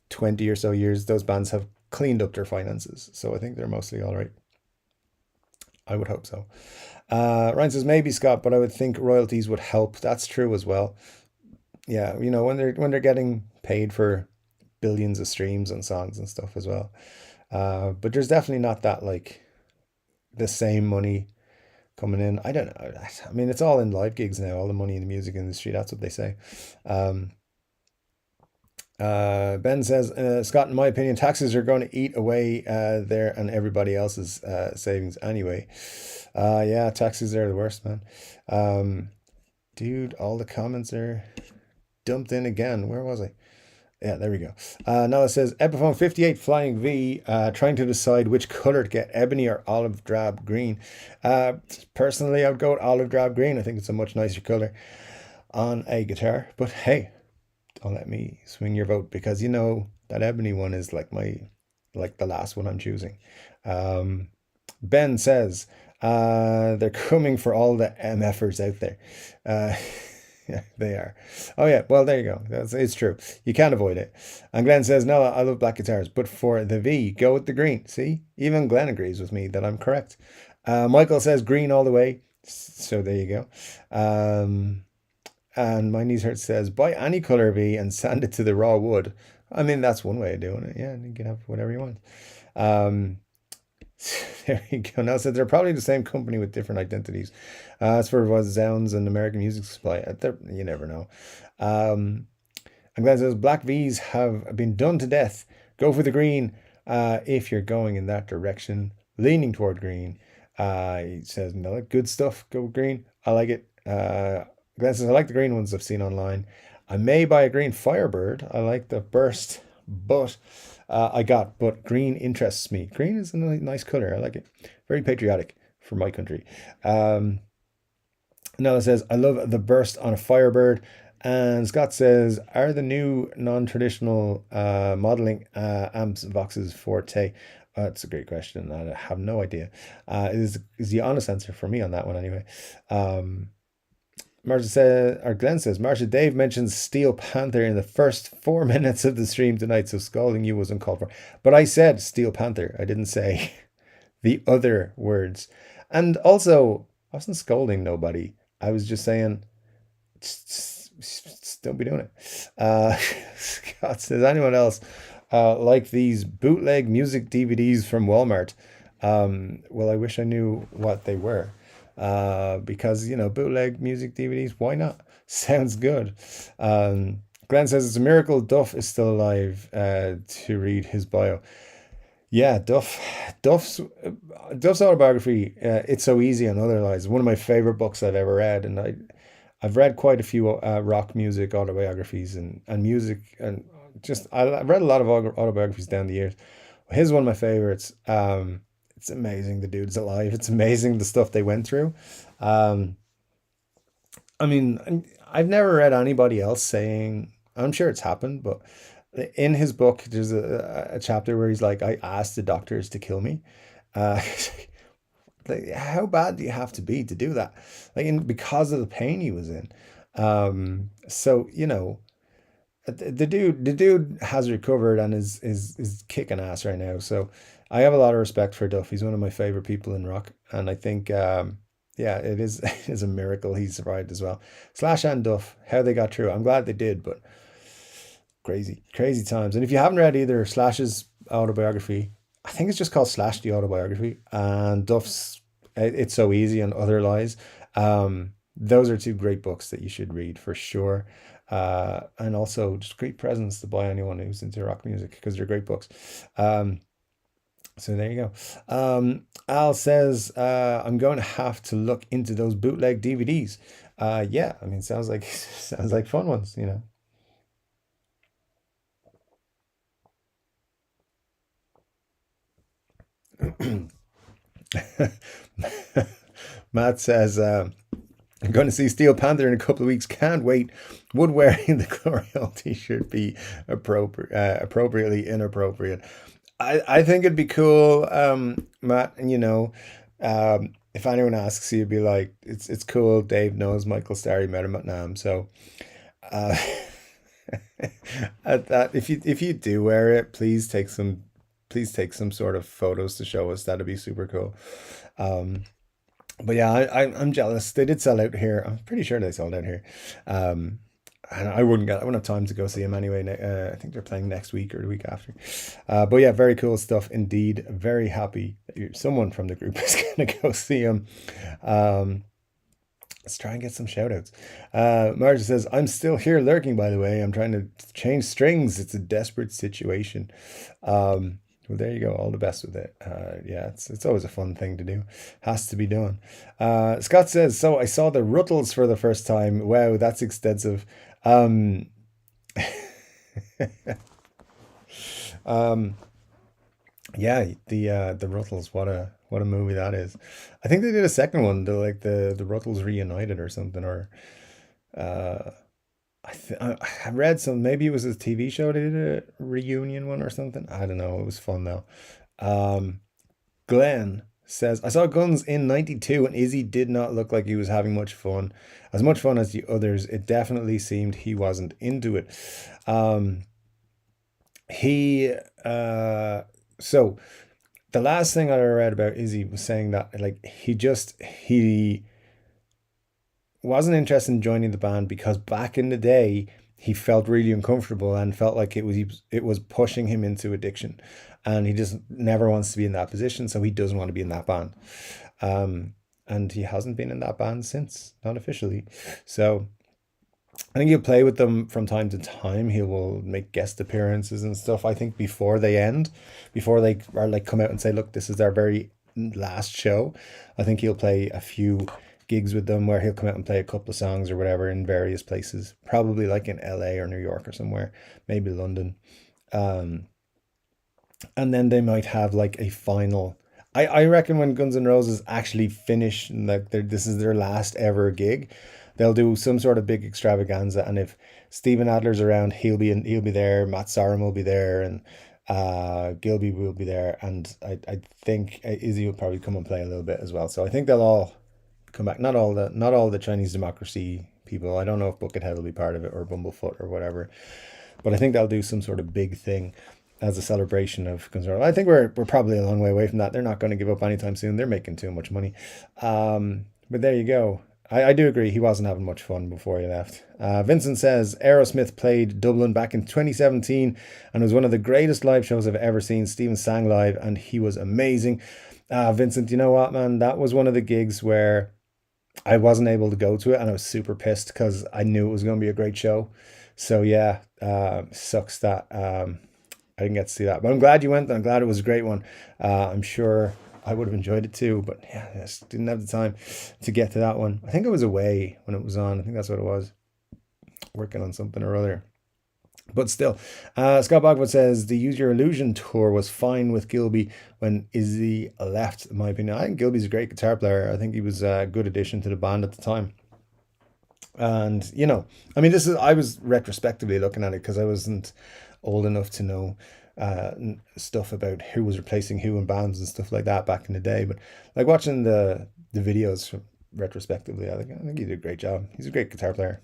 20 or so years, those bands have cleaned up their finances. So I think they're mostly all right. I would hope so. Ryan says, maybe Scott, but I would think royalties would help. That's true as well. Yeah, when they're getting paid for billions of streams on songs and stuff as well. But there's definitely not that, like, the same money coming in. I don't know. I mean, it's all in live gigs now, all the money in the music industry. That's what they say. Ben says, Scott, in my opinion, taxes are going to eat away there and everybody else's savings anyway. Yeah, taxes are the worst, man. Dude, all the comments are dumped in again. Where was I? Yeah, there we go. Now says, Epiphone 58 Flying V, trying to decide which color to get, ebony or olive drab green. Personally, I would go with olive drab green. I think it's a much nicer color on a guitar. But hey, don't let me swing your vote, because that ebony one is like the last one I'm choosing. Ben says, they're coming for all the MFers out there. Yeah, they are. Oh yeah, well there you go. It's true. You can't avoid it. And Glenn says, no, I love black guitars, but for the V, go with the green. See, even Glenn agrees with me that I'm correct. Michael says green all the way. So there you go. And My Knees Hurt says, buy any color V and sand it to the raw wood. I mean, that's one way of doing it. Yeah, you can have whatever you want. There you go. Now, so they're probably the same company with different identities. As for what Zounds and American Music Supply, you never know. And Glenn says, black Vs have been done to death. Go for the green if you're going in that direction. Leaning toward green. He says, no, good stuff. Go with green. I like it. Glenn says, I like the green ones I've seen online. I may buy a green Firebird. I like the burst, but but green interests me. Green is a nice color. I like it. Very patriotic for my country. Nella says, I love the burst on a Firebird. And Scott says, are the new non-traditional modeling amps Vox's forte? That's a great question. I have no idea. Is the honest answer for me on that one anyway. Glenn says, Marsha, Dave mentions Steel Panther in the first 4 minutes of the stream tonight, so scolding you was uncalled for. But I said Steel Panther. I didn't say the other words. And also, I wasn't scolding nobody. I was just saying, don't be doing it. Scott says, anyone else like these bootleg music DVDs from Walmart? Well, I wish I knew what they were. Because bootleg music DVDs, why not? Sounds good. Glenn says it's a miracle Duff is still alive to read his bio. Yeah, Duff's Duff's autobiography. It's so easy on other lies. One of my favorite books I've ever read, and I've read quite a few rock music autobiographies and music and just I've read a lot of autobiographies down the years. His is one of my favorites. It's amazing the dude's alive. It's amazing the stuff they went through. Um, I mean, I've never read anybody else saying, I'm sure it's happened, but in his book, there's a chapter where he's like, I asked the doctors to kill me. Uh, like, how bad do you have to be to do that? Like, because of the pain he was in. So, the dude has recovered and is kicking ass right now. So I have a lot of respect for Duff. He's one of my favorite people in rock, and I think yeah, it is it is a miracle he survived as well. Slash and Duff, how they got through. I'm glad they did, but crazy, crazy times. And if you haven't read either Slash's autobiography, I think it's just called Slash the Autobiography, and Duff's It's So Easy and Other Lies. Those are two great books that you should read for sure. And also just great presents to buy anyone who's into rock music because they're great books. Um, so there you go. Al says, I'm going to have to look into those bootleg DVDs. Yeah, I mean, sounds like sounds like fun ones. Matt says, I'm going to see Steel Panther in a couple of weeks. Can't wait. Would wearing the Glory Hole t-shirt be appropriately inappropriate? I think it'd be cool, Matt. And if anyone asks you, be like, it's cool. Dave knows Michael Starry met him at Nam, so uh, at that if you do wear it, please take some sort of photos to show us. That'd be super cool. Um, but yeah, I'm jealous. They did sell out here. I'm pretty sure they sold out here. Um, and I wouldn't have time to go see them anyway. I think they're playing next week or the week after. But yeah, very cool stuff indeed. Very happy that someone from the group is going to go see them. Um, let's try and get some shout outs. Marge says, I'm still here lurking, by the way. I'm trying to change strings. It's a desperate situation. Well, there you go. All the best with it. Yeah, it's always a fun thing to do. Has to be done. Scott says, so I saw the Ruttles for the first time. Wow, that's extensive. Um, um, yeah, the Ruttles. What a movie that is. I think they did a second one, the Ruttles reunited or something, or uh, I read some. Maybe it was a TV show. They did a reunion one or something. I don't know. It was fun though. Um, Glenn says, I saw Guns in 92 and Izzy did not look like he was having much fun. As much fun as the others, it definitely seemed he wasn't into it. Um, he, so the last thing I read about Izzy was saying that like he wasn't interested in joining the band because back in the day he felt really uncomfortable and felt like it was pushing him into addiction, and he just never wants to be in that position, so he doesn't want to be in that band. Um, and he hasn't been in that band since, not officially. So I think he'll play with them from time to time. He will make guest appearances and stuff. I think before they end, before they are like come out and say, "Look, this is our very last show." I think he'll play a few gigs with them where he'll come out and play a couple of songs or whatever in various places, probably like in LA or New York or somewhere, maybe London. Um, and then they might have like a final. I reckon when Guns N' Roses actually finish, like this is their last ever gig, they'll do some sort of big extravaganza. And if Steven Adler's around, he'll be there. Matt Sorum will be there, and Gilby will be there. And I think Izzy will probably come and play a little bit as well. So I think they'll all come back. Not all the Chinese Democracy people. I don't know if Buckethead will be part of it or Bumblefoot or whatever. But I think they'll do some sort of big thing as a celebration of Guns N' Roses. I think we're probably a long way away from that. They're not going to give up anytime soon. They're making too much money. But there you go. I do agree he wasn't having much fun before he left. Vincent says Aerosmith played Dublin back in 2017 and was one of the greatest live shows I've ever seen. Steven sang live and he was amazing. Vincent, you know what, man? That was one of the gigs where I wasn't able to go to it, and I was super pissed because I knew it was going to be a great show. So yeah, sucks that I didn't get to see that. But I'm glad you went, and I'm glad it was a great one. I'm sure I would have enjoyed it too, but yeah, I just didn't have the time to get to that one. I think I was away when it was on. I think that's what it was, working on something or other. But still, Scott Bogwood says the Use Your Illusion tour was fine with Gilby when Izzy left, in my opinion. I think Gilby's a great guitar player. I think he was a good addition to the band at the time. And, I mean, I was retrospectively looking at it because I wasn't old enough to know stuff about who was replacing who in bands and stuff like that back in the day. But like watching the videos retrospectively, I think he did a great job. He's a great guitar player.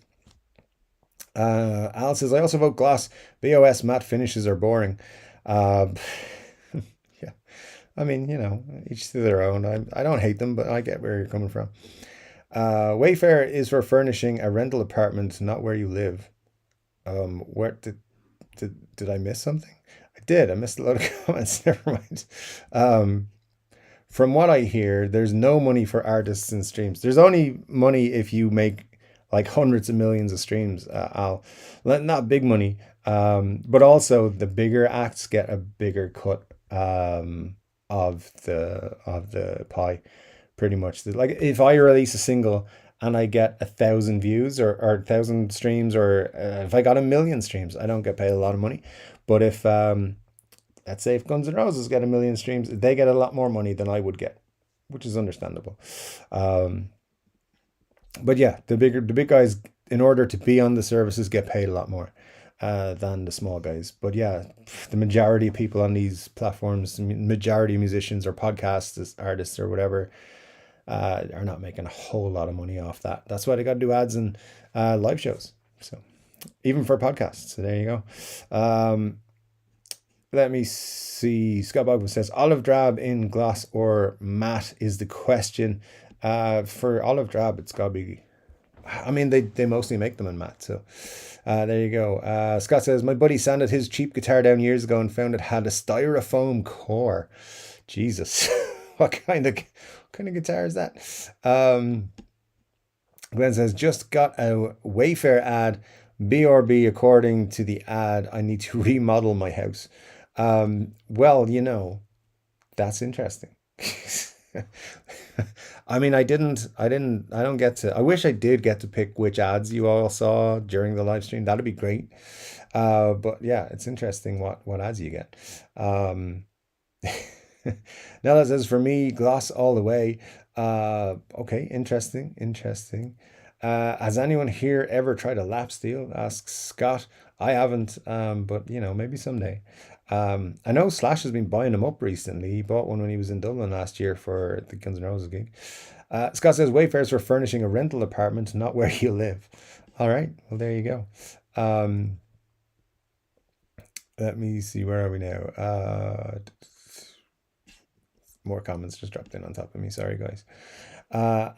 Al says, I also vote Glass. BOS matte finishes are boring. Uh, yeah, I mean, each to their own. I don't hate them, but I get where you're coming from. Wayfair is for furnishing a rental apartment, not where you live. Where did I miss something? I did. I missed a lot of comments. Never mind. Um, from what I hear, there's no money for artists and streams. There's only money if you make like hundreds of millions of streams. Al, not big money, but also the bigger acts get a bigger cut of the pie, pretty much. Like if I release a single and I get 1,000 views or 1,000 streams, or if I got 1,000,000 streams, I don't get paid a lot of money. But if let's say if Guns N' Roses get 1,000,000 streams, they get a lot more money than I would get, which is understandable. Um, but yeah, the big guys, in order to be on the services, get paid a lot more than the small guys. But yeah, the majority of people on these platforms, majority of musicians or podcasts, artists or whatever, are not making a whole lot of money off that. That's why they got to do ads and live shows. So even for podcasts. So there you go. Let me see. Scott Bogman says olive drab in glass or matte is the question. For olive drab, it's got to be. I mean, they mostly make them in matte. So there you go. Scott says my buddy sanded his cheap guitar down years ago and found it had a styrofoam core. Jesus, what kind of guitar is that? Glenn says just got a Wayfair ad. BRB, according to the ad, I need to remodel my house. Well, that's interesting. I mean, I don't get to, I wish I did get to pick which ads you all saw during the live stream. That'd be great. But yeah, it's interesting what ads you get. Um, now that says for me, gloss all the way. Okay, interesting. Has anyone here ever tried a lap steel? Asks Scott. I haven't, but maybe someday. I know Slash has been buying them up recently. He bought one when he was in Dublin last year for the Guns N' Roses gig. Scott says Wayfair's for furnishing a rental apartment, not where you live. All right, well there you go. Um, Let me see, where are we now? More comments just dropped in on top of me. Sorry, guys.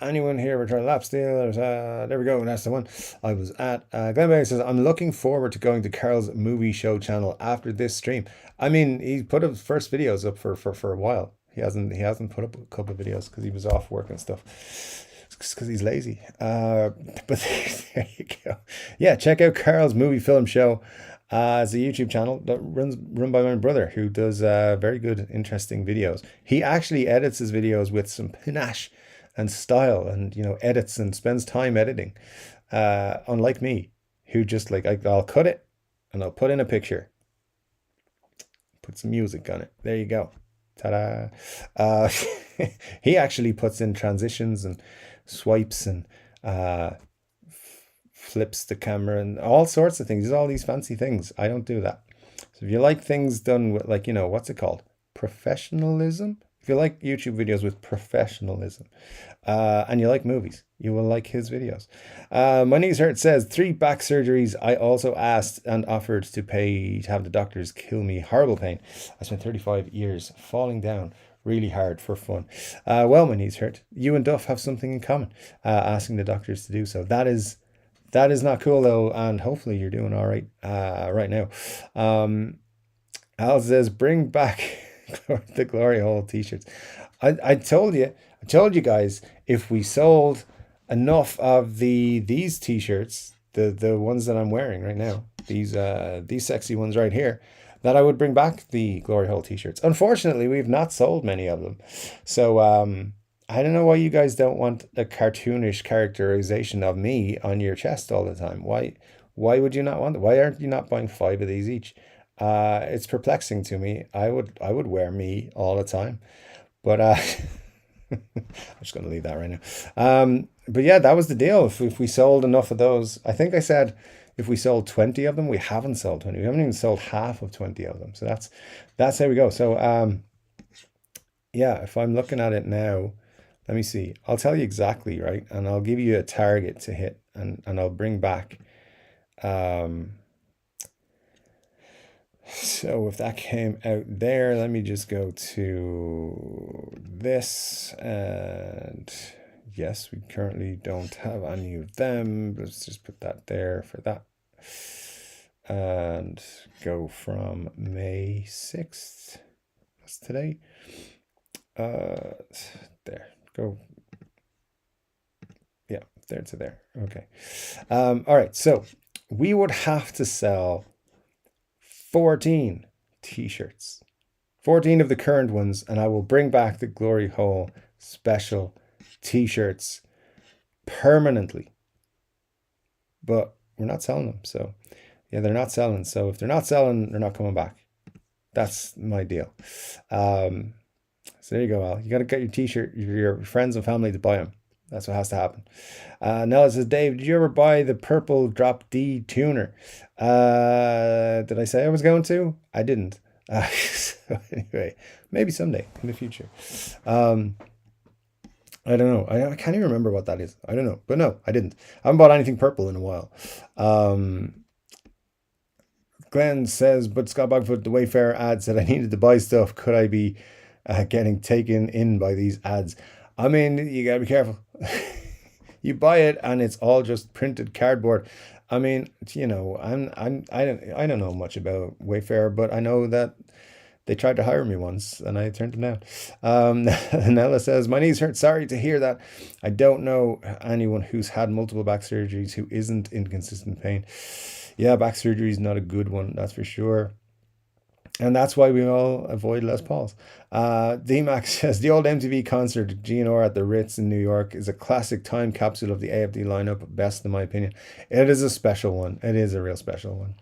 Anyone here return lap steel? There we go. That's the one I was at. Glenn Bailey says, I'm looking forward to going to Carl's movie show channel after this stream. I mean, he put up first videos up for a while. He hasn't put up a couple of videos because he was off work and stuff. Because he's lazy. But there you go. Yeah, check out Carl's movie film show. It's a YouTube channel that run by my brother, who does very good, interesting videos. He actually edits his videos with some panache and style, and edits and spends time editing. Unlike me, who just I'll cut it and I'll put in a picture, put some music on it. There you go. Ta-da! He actually puts in transitions and swipes and flips the camera and all sorts of things. There's all these fancy things. I don't do that. So if you like things done with what's it called? Professionalism? If you like YouTube videos with professionalism, and you like movies, you will like his videos. My knees hurt says 3 back surgeries. I also asked and offered to pay to have the doctors kill me. Horrible pain. I spent 35 years falling down really hard for fun. Well, my knees hurt. You and Duff have something in common, asking the doctors to do so. That is not cool though, and hopefully you're doing all right right now. Al says bring back the glory hole t-shirts. I told you guys, if we sold enough of these t-shirts, the ones that I'm wearing right now, these sexy ones right here, that I would bring back the Glory Hole t-shirts. Unfortunately, we've not sold many of them. So I don't know why you guys don't want a cartoonish characterization of me on your chest all the time. Why would you not want it? Why aren't you not buying 5 of these each? It's perplexing to me. I would wear me all the time. But I'm just going to leave that right now. But yeah, that was the deal. If we sold enough of those, I think I said if we sold 20 of them, we haven't sold 20. We haven't even sold half of 20 of them. So that's how we go. So yeah, if I'm looking at it now, let me see. I'll tell you exactly, right? And I'll give you a target to hit, and I'll bring back. So if that came out there, let me just go to this, and yes, we currently don't have any of them. Let's just put that there for that. And go from May 6th. That's today. There. Go. Yeah, there to there. Okay. All right. So we would have to sell 14 t-shirts, 14 of the current ones, and I will bring back the Glory Hole special t-shirts permanently. But we're not selling them. So yeah, they're not selling. So if they're not selling, they're not coming back. That's my deal. So there you go, Al. You got to get your t-shirt, your friends and family to buy them. That's what has to happen. Nella says, Dave, did you ever buy the purple Drop D tuner? Did I say I was going to? I didn't. So anyway, maybe someday in the future. I don't know. I can't even remember what that is. I don't know. But no, I didn't. I haven't bought anything purple in a while. Glenn says, but Scott Bogfoot, the Wayfair ad said I needed to buy stuff. Could I be getting taken in by these ads? I mean, you gotta be careful. You buy it and it's all just printed cardboard. I mean, you know, I don't know much about Wayfair, but I know that they tried to hire me once and I turned them down. Nella says, my knees hurt. Sorry to hear that. I don't know anyone who's had multiple back surgeries who isn't in consistent pain. Yeah, back surgery is not a good one, that's for sure. And that's why we all avoid Les Pauls. D-Max says, the old MTV concert, GNR at the Ritz in New York, is a classic time capsule of the AFD lineup, best in my opinion. It is a special one. It is a real special one.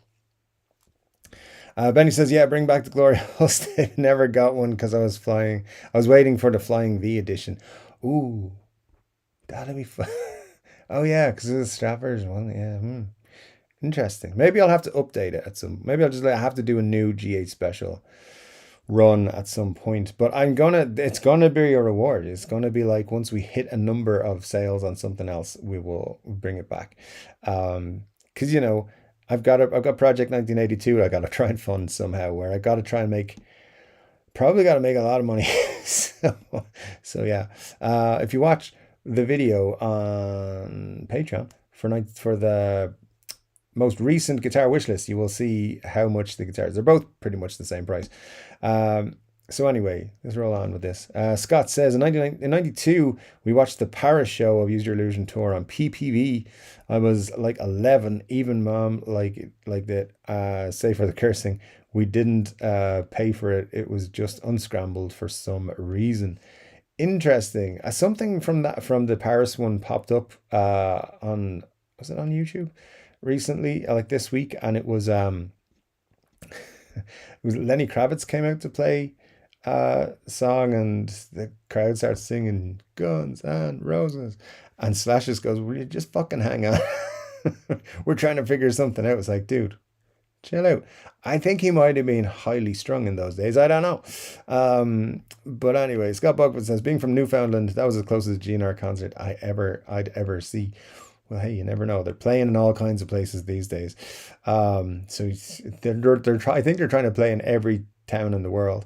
Benny says, yeah, bring back the Glory Host. Never got one because I was waiting for the Flying V edition. Ooh, that'll be fun. Oh yeah, because it's a strap version one. Yeah. Interesting. Maybe I'll have to update it maybe I'll just have to do a new G8 special run at some point. But it's gonna be a reward. It's gonna be like once we hit a number of sales on something else, we will bring it back. Because you know, I've got Project 1982 I gotta try and fund somehow, where I gotta try and probably gotta make a lot of money. so yeah. If you watch the video on Patreon for the most recent guitar wish list, you will see how much the guitars, they're both pretty much the same price. So anyway, let's roll on with this. Scott says, in 92, we watched the Paris show of Use Your Illusion tour on PPV. I was like 11, even mom like that, say for the cursing, we didn't pay for it. It was just unscrambled for some reason. Interesting. Something from the Paris one popped up was it on YouTube recently, like this week, and it was Lenny Kravitz came out to play song, and the crowd starts singing Guns and Roses, and Slash just goes, will you just fucking hang on? We're trying to figure something out. It's like, dude, chill out. I think he might have been highly strung in those days. I don't know. But anyway, Scott Bugwood says, being from Newfoundland, that was the closest GNR concert I'd ever see. Well, hey, you never know. They're playing in all kinds of places these days. So I think they're trying to play in every town in the world.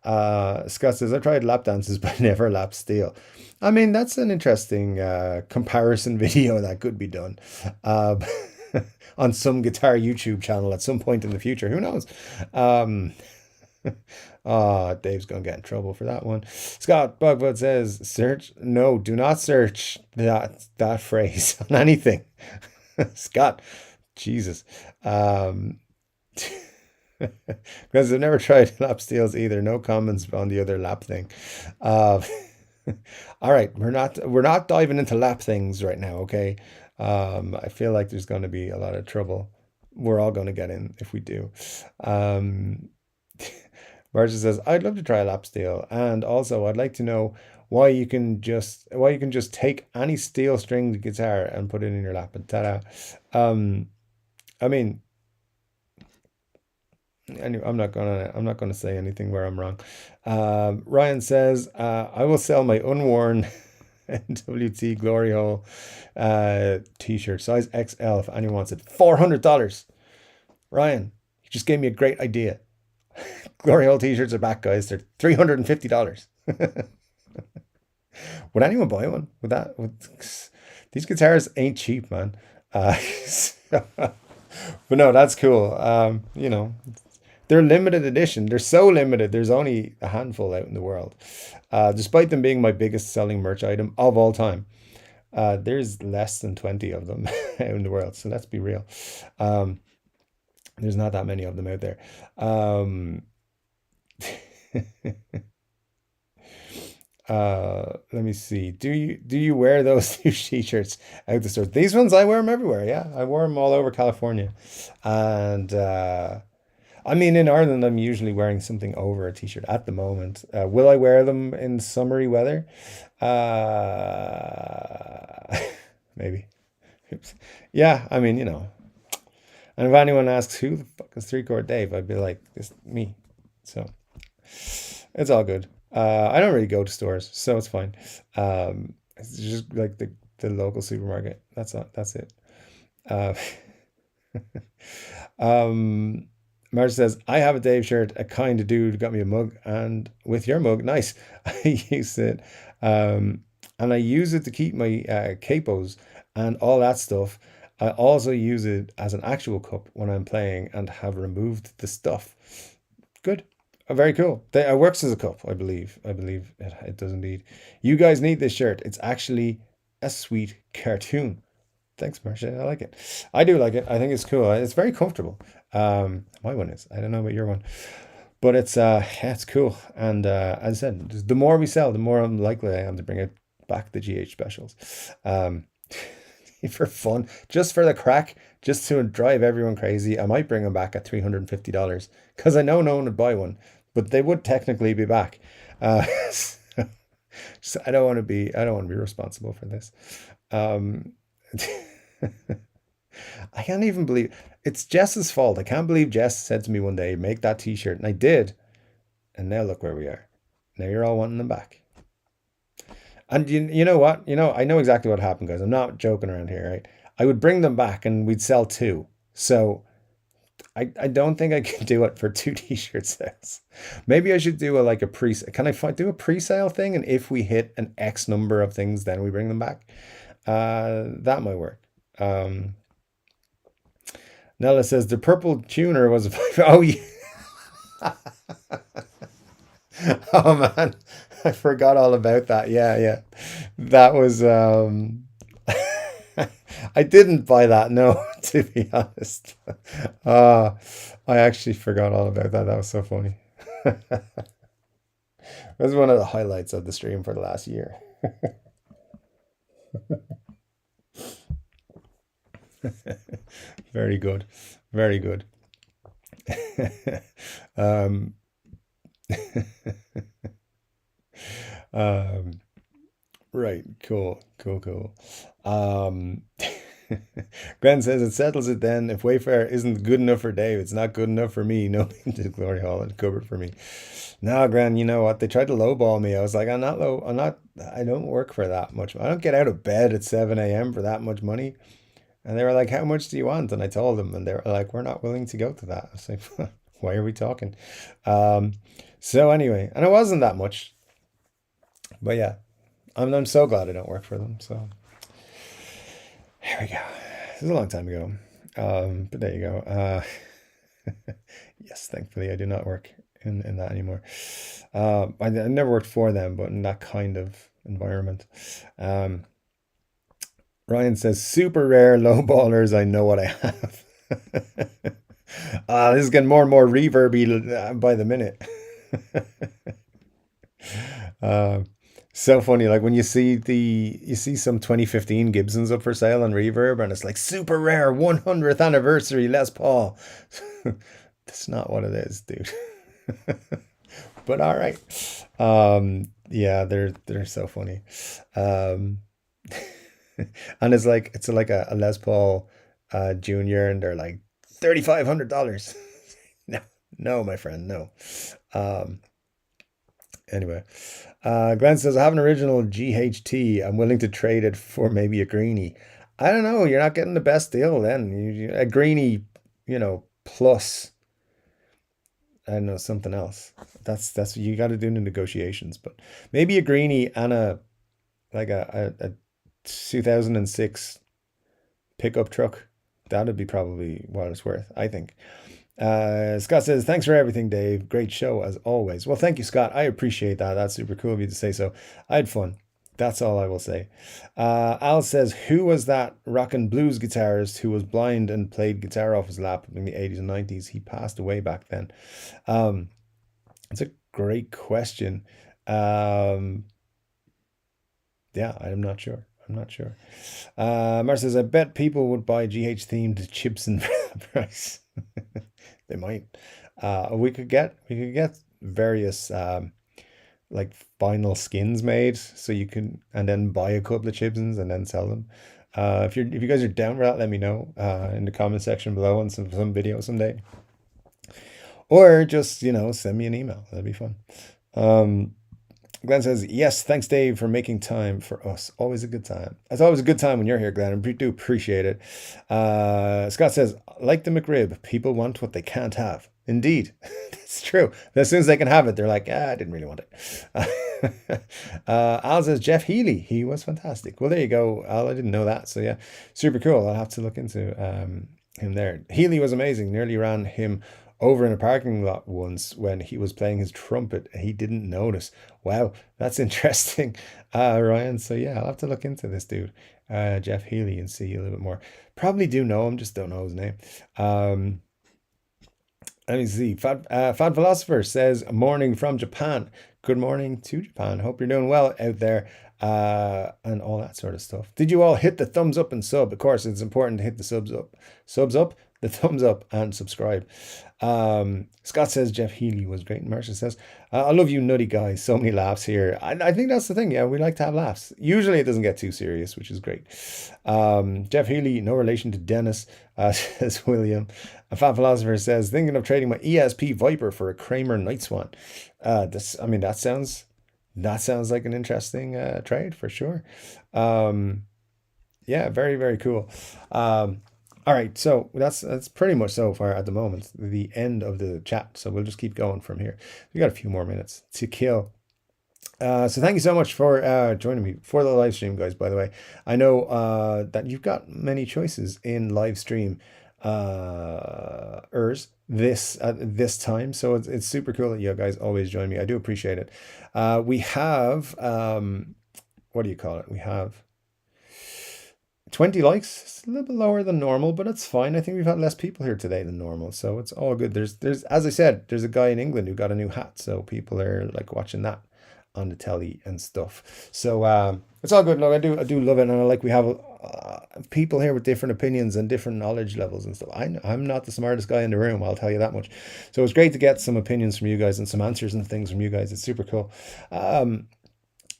Scott says, I tried lap dances, but never lap steel. I mean, that's an interesting comparison video that could be done on some guitar YouTube channel at some point in the future. Who knows? Dave's gonna get in trouble for that one. Scott Bugfoot says, "Search? No, do not search that phrase on anything." Scott, Jesus, um, because I've never tried lap steels either. No comments on the other lap thing. Uh, all right, we're not diving into lap things right now, okay? I feel like there's going to be a lot of trouble. We're all going to get in if we do. Um, Marcia says, "I'd love to try a lap steel, and also I'd like to know why you can just take any steel stringed guitar and put it in your lap and ta-da." Um, I mean, anyway, I'm not gonna say anything where I'm wrong. Ryan says, "I will sell my unworn NWT Glory Hole t-shirt, size XL, if anyone wants it. $400." Ryan, you just gave me a great idea. Glory Hole t-shirts are back, guys. They're $350. Would anyone buy one? These guitars ain't cheap, man. But no, that's cool. They're limited edition. They're so limited. There's only a handful out in the world. Despite them being my biggest selling merch item of all time, there's less than 20 of them out in the world. So let's be real. Um, there's not that many of them out there. Um, let me see. Do you wear those two t-shirts out the store? These ones I wear them everywhere. Yeah, I wore them all over California, and I mean, in Ireland, I'm usually wearing something over a t-shirt at the moment. Will I wear them in summery weather? Maybe. Oops. Yeah, I mean, and if anyone asks who the fuck is Chord Dave, I'd be like, it's me. So it's all good. I don't really go to stores, so it's fine. It's just like the local supermarket. That's it. Uh, um, Marge says, "I have a Dave shirt. A kind of dude got me a mug, and with your mug, nice." I use it, um, and I use it to keep my capos and all that stuff. I also use it as an actual cup when I'm playing and have removed the stuff. Good. Very cool. It works as a cup, I believe. I believe it does indeed. You guys need this shirt. It's actually a sweet cartoon. Thanks, Marcia. I like it. I do like it. I think it's cool. It's very comfortable. My one is. I don't know about your one, but yeah, it's cool. And as I said, the more we sell, the more likely I am to bring it back the GH specials. Um, for fun, just for the crack, just to drive everyone crazy. I might bring them back at $350 because I know no one would buy one, but they would technically be back. So, I don't want to be responsible for this. Um, I can't even believe it's Jess's fault. I can't believe Jess said to me one day, "Make that t-shirt," and I did. And now look where we are. Now you're all wanting them back. And you know what? I know exactly what happened, guys. I'm not joking around here, right? I would bring them back and we'd sell two. So I don't think I can do it for two t-shirt sales. Maybe I should do a pre. Can I do a pre-sale thing? And if we hit an X number of things, then we bring them back. That might work. Nella says the purple tuner was oh yeah. Oh man, I forgot all about that. Yeah, yeah. That was I didn't buy that, no, to be honest. Uh I actually forgot all about that. That was so funny. That was one of the highlights of the stream for the last year. Very good. Very good. um um right, cool, cool, cool. Um Glenn says it settles it then. If Wayfair isn't good enough for Dave, it's not good enough for me. No to Glory Hall and cupboard for me. No, Gran, you know what? They tried to lowball me. I was like, I'm not low. I don't work for that much. I don't get out of bed at 7 a.m. for that much money. And they were like, how much do you want? And I told them, and they were like, we're not willing to go to that. I was like, why are we talking? Um, so anyway, and it wasn't that much. But yeah, I'm so glad I don't work for them. So here we go. This is a long time ago. But there you go. Yes, thankfully I do not work in that anymore. I never worked for them, but in that kind of environment. Um, Ryan says, super rare low ballers. I know what I have. This is getting more and more reverby by the minute. Uh, so funny, like when you see some 2015 Gibsons up for sale on Reverb, and it's like super rare 100th anniversary Les Paul. That's not what it is, dude. But all right. Yeah, they're so funny. Um, and it's like a Les Paul Junior, and they're like $3,500. No, no, my friend, no. Um, anyway, Glenn says, I have an original GHT. I'm willing to trade it for maybe a greenie. I don't know. You're not getting the best deal then. A greenie, plus, I don't know, something else. That's what you got to do in the negotiations. But maybe a greenie and a 2006 pickup truck. That'd be probably what it's worth, I think. Scott says, thanks for everything, Dave. Great show as always. Well, thank you, Scott. I appreciate that. That's super cool of you to say so. I had fun. That's all I will say. Al says, who was that rock and blues guitarist who was blind and played guitar off his lap in the 80s and 90s? He passed away back then. It's a great question. Yeah, I'm not sure. I'm not sure. Mar says, I bet people would buy GH themed Gibson for the price. They might. We could get various like vinyl skins made, so you can, and then buy a couple of Gibsons and then sell them. If you guys are down for that, let me know in the comment section below on some video someday, or just send me an email. That'd be fun. Glenn says, yes, thanks, Dave, for making time for us. Always a good time. It's always a good time when you're here, Glenn. I do appreciate it. Scott says, like the McRib, people want what they can't have. Indeed, it's true. As soon as they can have it, they're like, I didn't really want it. Al says, Jeff Healy, he was fantastic. Well, there you go, Al. I didn't know that. So yeah, super cool. I'll have to look into him there. Healy was amazing. Nearly ran him over in a parking lot once when he was playing his trumpet. He didn't notice. Wow, that's interesting, Ryan. So yeah, I'll have to look into this dude, Jeff Healy, and see a little bit more. Probably do know him, just don't know his name. Let me see. Fat Philosopher says, morning from Japan. Good morning to Japan. Hope you're doing well out there, and all that sort of stuff. Did you all hit the thumbs up and sub? Of course, it's important to hit the subs up, the thumbs up, and subscribe. Scott says Jeff Healy was great. Marcia says, I love you nutty guys. So many laughs here. I think that's the thing. Yeah, we like to have laughs. Usually it doesn't get too serious, which is great. Jeff Healy, no relation to Dennis, says William. A Fat Philosopher says, thinking of trading my ESP Viper for a Kramer Night Swan. That sounds like an interesting trade for sure. Yeah, very, very cool. All right, so that's pretty much so far at the moment, the end of the chat. So we'll just keep going from here. We got a few more minutes to kill. So thank you so much for joining me for the live stream, guys. By the way, I know that you've got many choices in live stream this time, so it's super cool that you guys always join me. I do appreciate it. We have what do you call it? We have 20 likes. It's a little bit lower than normal, but it's fine. I think we've had less people here today than normal, so it's all good. There's as I said, there's a guy in England who got a new hat, so people are like watching that on the telly and stuff. So it's all good. Look, I do love it, and I like we have people here with different opinions and different knowledge levels and stuff. I'm not the smartest guy in the room, I'll tell you that much. So it's great to get some opinions from you guys and some answers and things from you guys. It's super cool.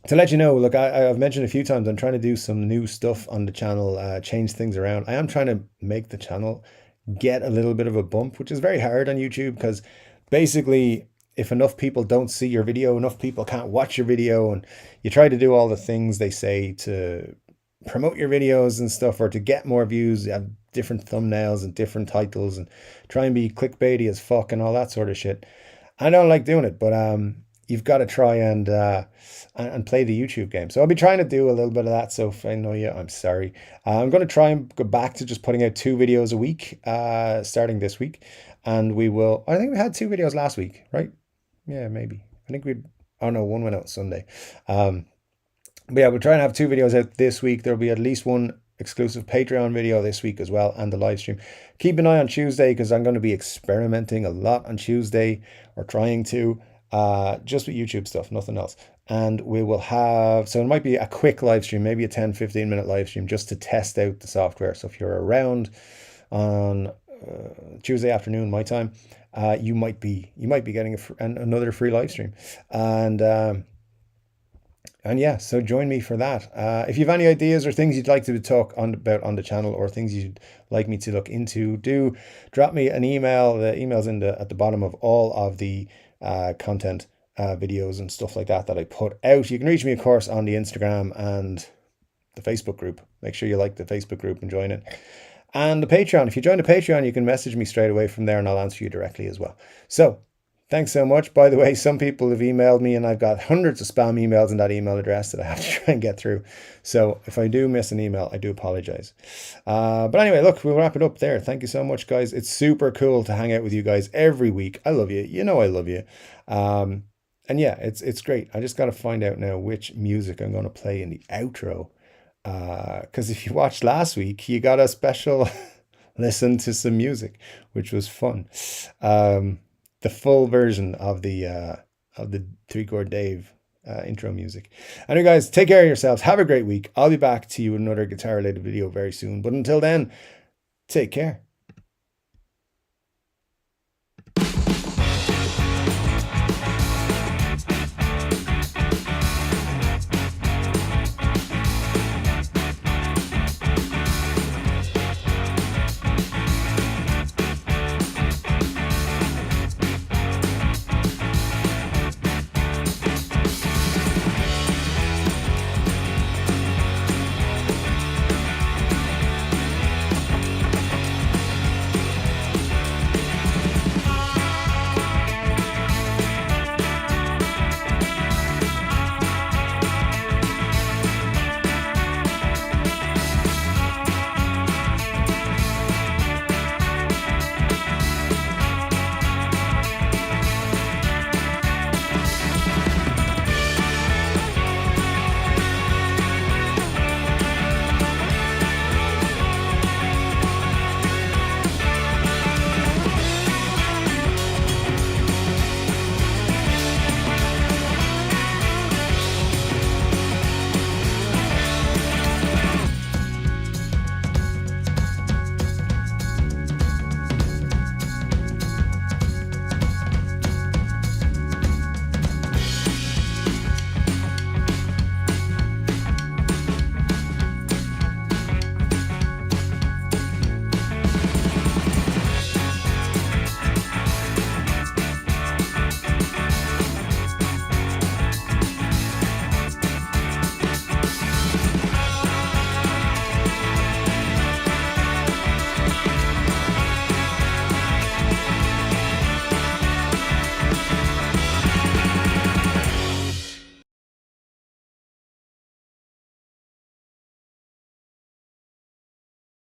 To let you know, look, I've mentioned a few times, I'm trying to do some new stuff on the channel, change things around. I am trying to make the channel get a little bit of a bump, which is very hard on YouTube, because basically if enough people don't see your video, enough people can't watch your video, and you try to do all the things they say to promote your videos and stuff, or to get more views, you have different thumbnails and different titles and try and be clickbaity as fuck and all that sort of shit. I don't like doing it, but you've got to try and play the YouTube game. So I'll be trying to do a little bit of that. So if I know you, I'm sorry. I'm going to try and go back to just putting out 2 videos a week, starting this week. And we will, I think we had 2 videos last week, right? Yeah, maybe. I think we'd. Oh no, one went out Sunday. But yeah, we'll try and have 2 videos out this week. There'll be at least one exclusive Patreon video this week as well, and the live stream. Keep an eye on Tuesday because I'm going to be experimenting a lot on Tuesday, or trying to, just with YouTube stuff, nothing else. And we will have, so it might be a quick live stream, maybe a 10-15 minute live stream just to test out the software. So if you're around on Tuesday afternoon my time, you might be getting another free live stream. And yeah, so join me for that. If you have any ideas or things you'd like to talk about on the channel, or things you'd like me to look into, do drop me an email. The email's at the bottom of all of the content, videos and stuff like that I put out. You can reach me, of course, on the Instagram and the Facebook group. Make sure you like the Facebook group and join it. And the Patreon. If you join the Patreon, you can message me straight away from there and I'll answer you directly as well. So thanks so much. By the way, some people have emailed me and I've got hundreds of spam emails in that email address that I have to try and get through. So if I do miss an email, I do apologize. But anyway, look, we'll wrap it up there. Thank you so much, guys. It's super cool to hang out with you guys every week. I love you. You know I love you. And yeah, it's great. I just got to find out now which music I'm going to play in the outro. Because if you watched last week, you got a special listen to some music, which was fun. The full version of the 3-Chord Dave intro music. Anyway, guys, take care of yourselves. Have a great week. I'll be back to you with another guitar related video very soon. But until then, take care.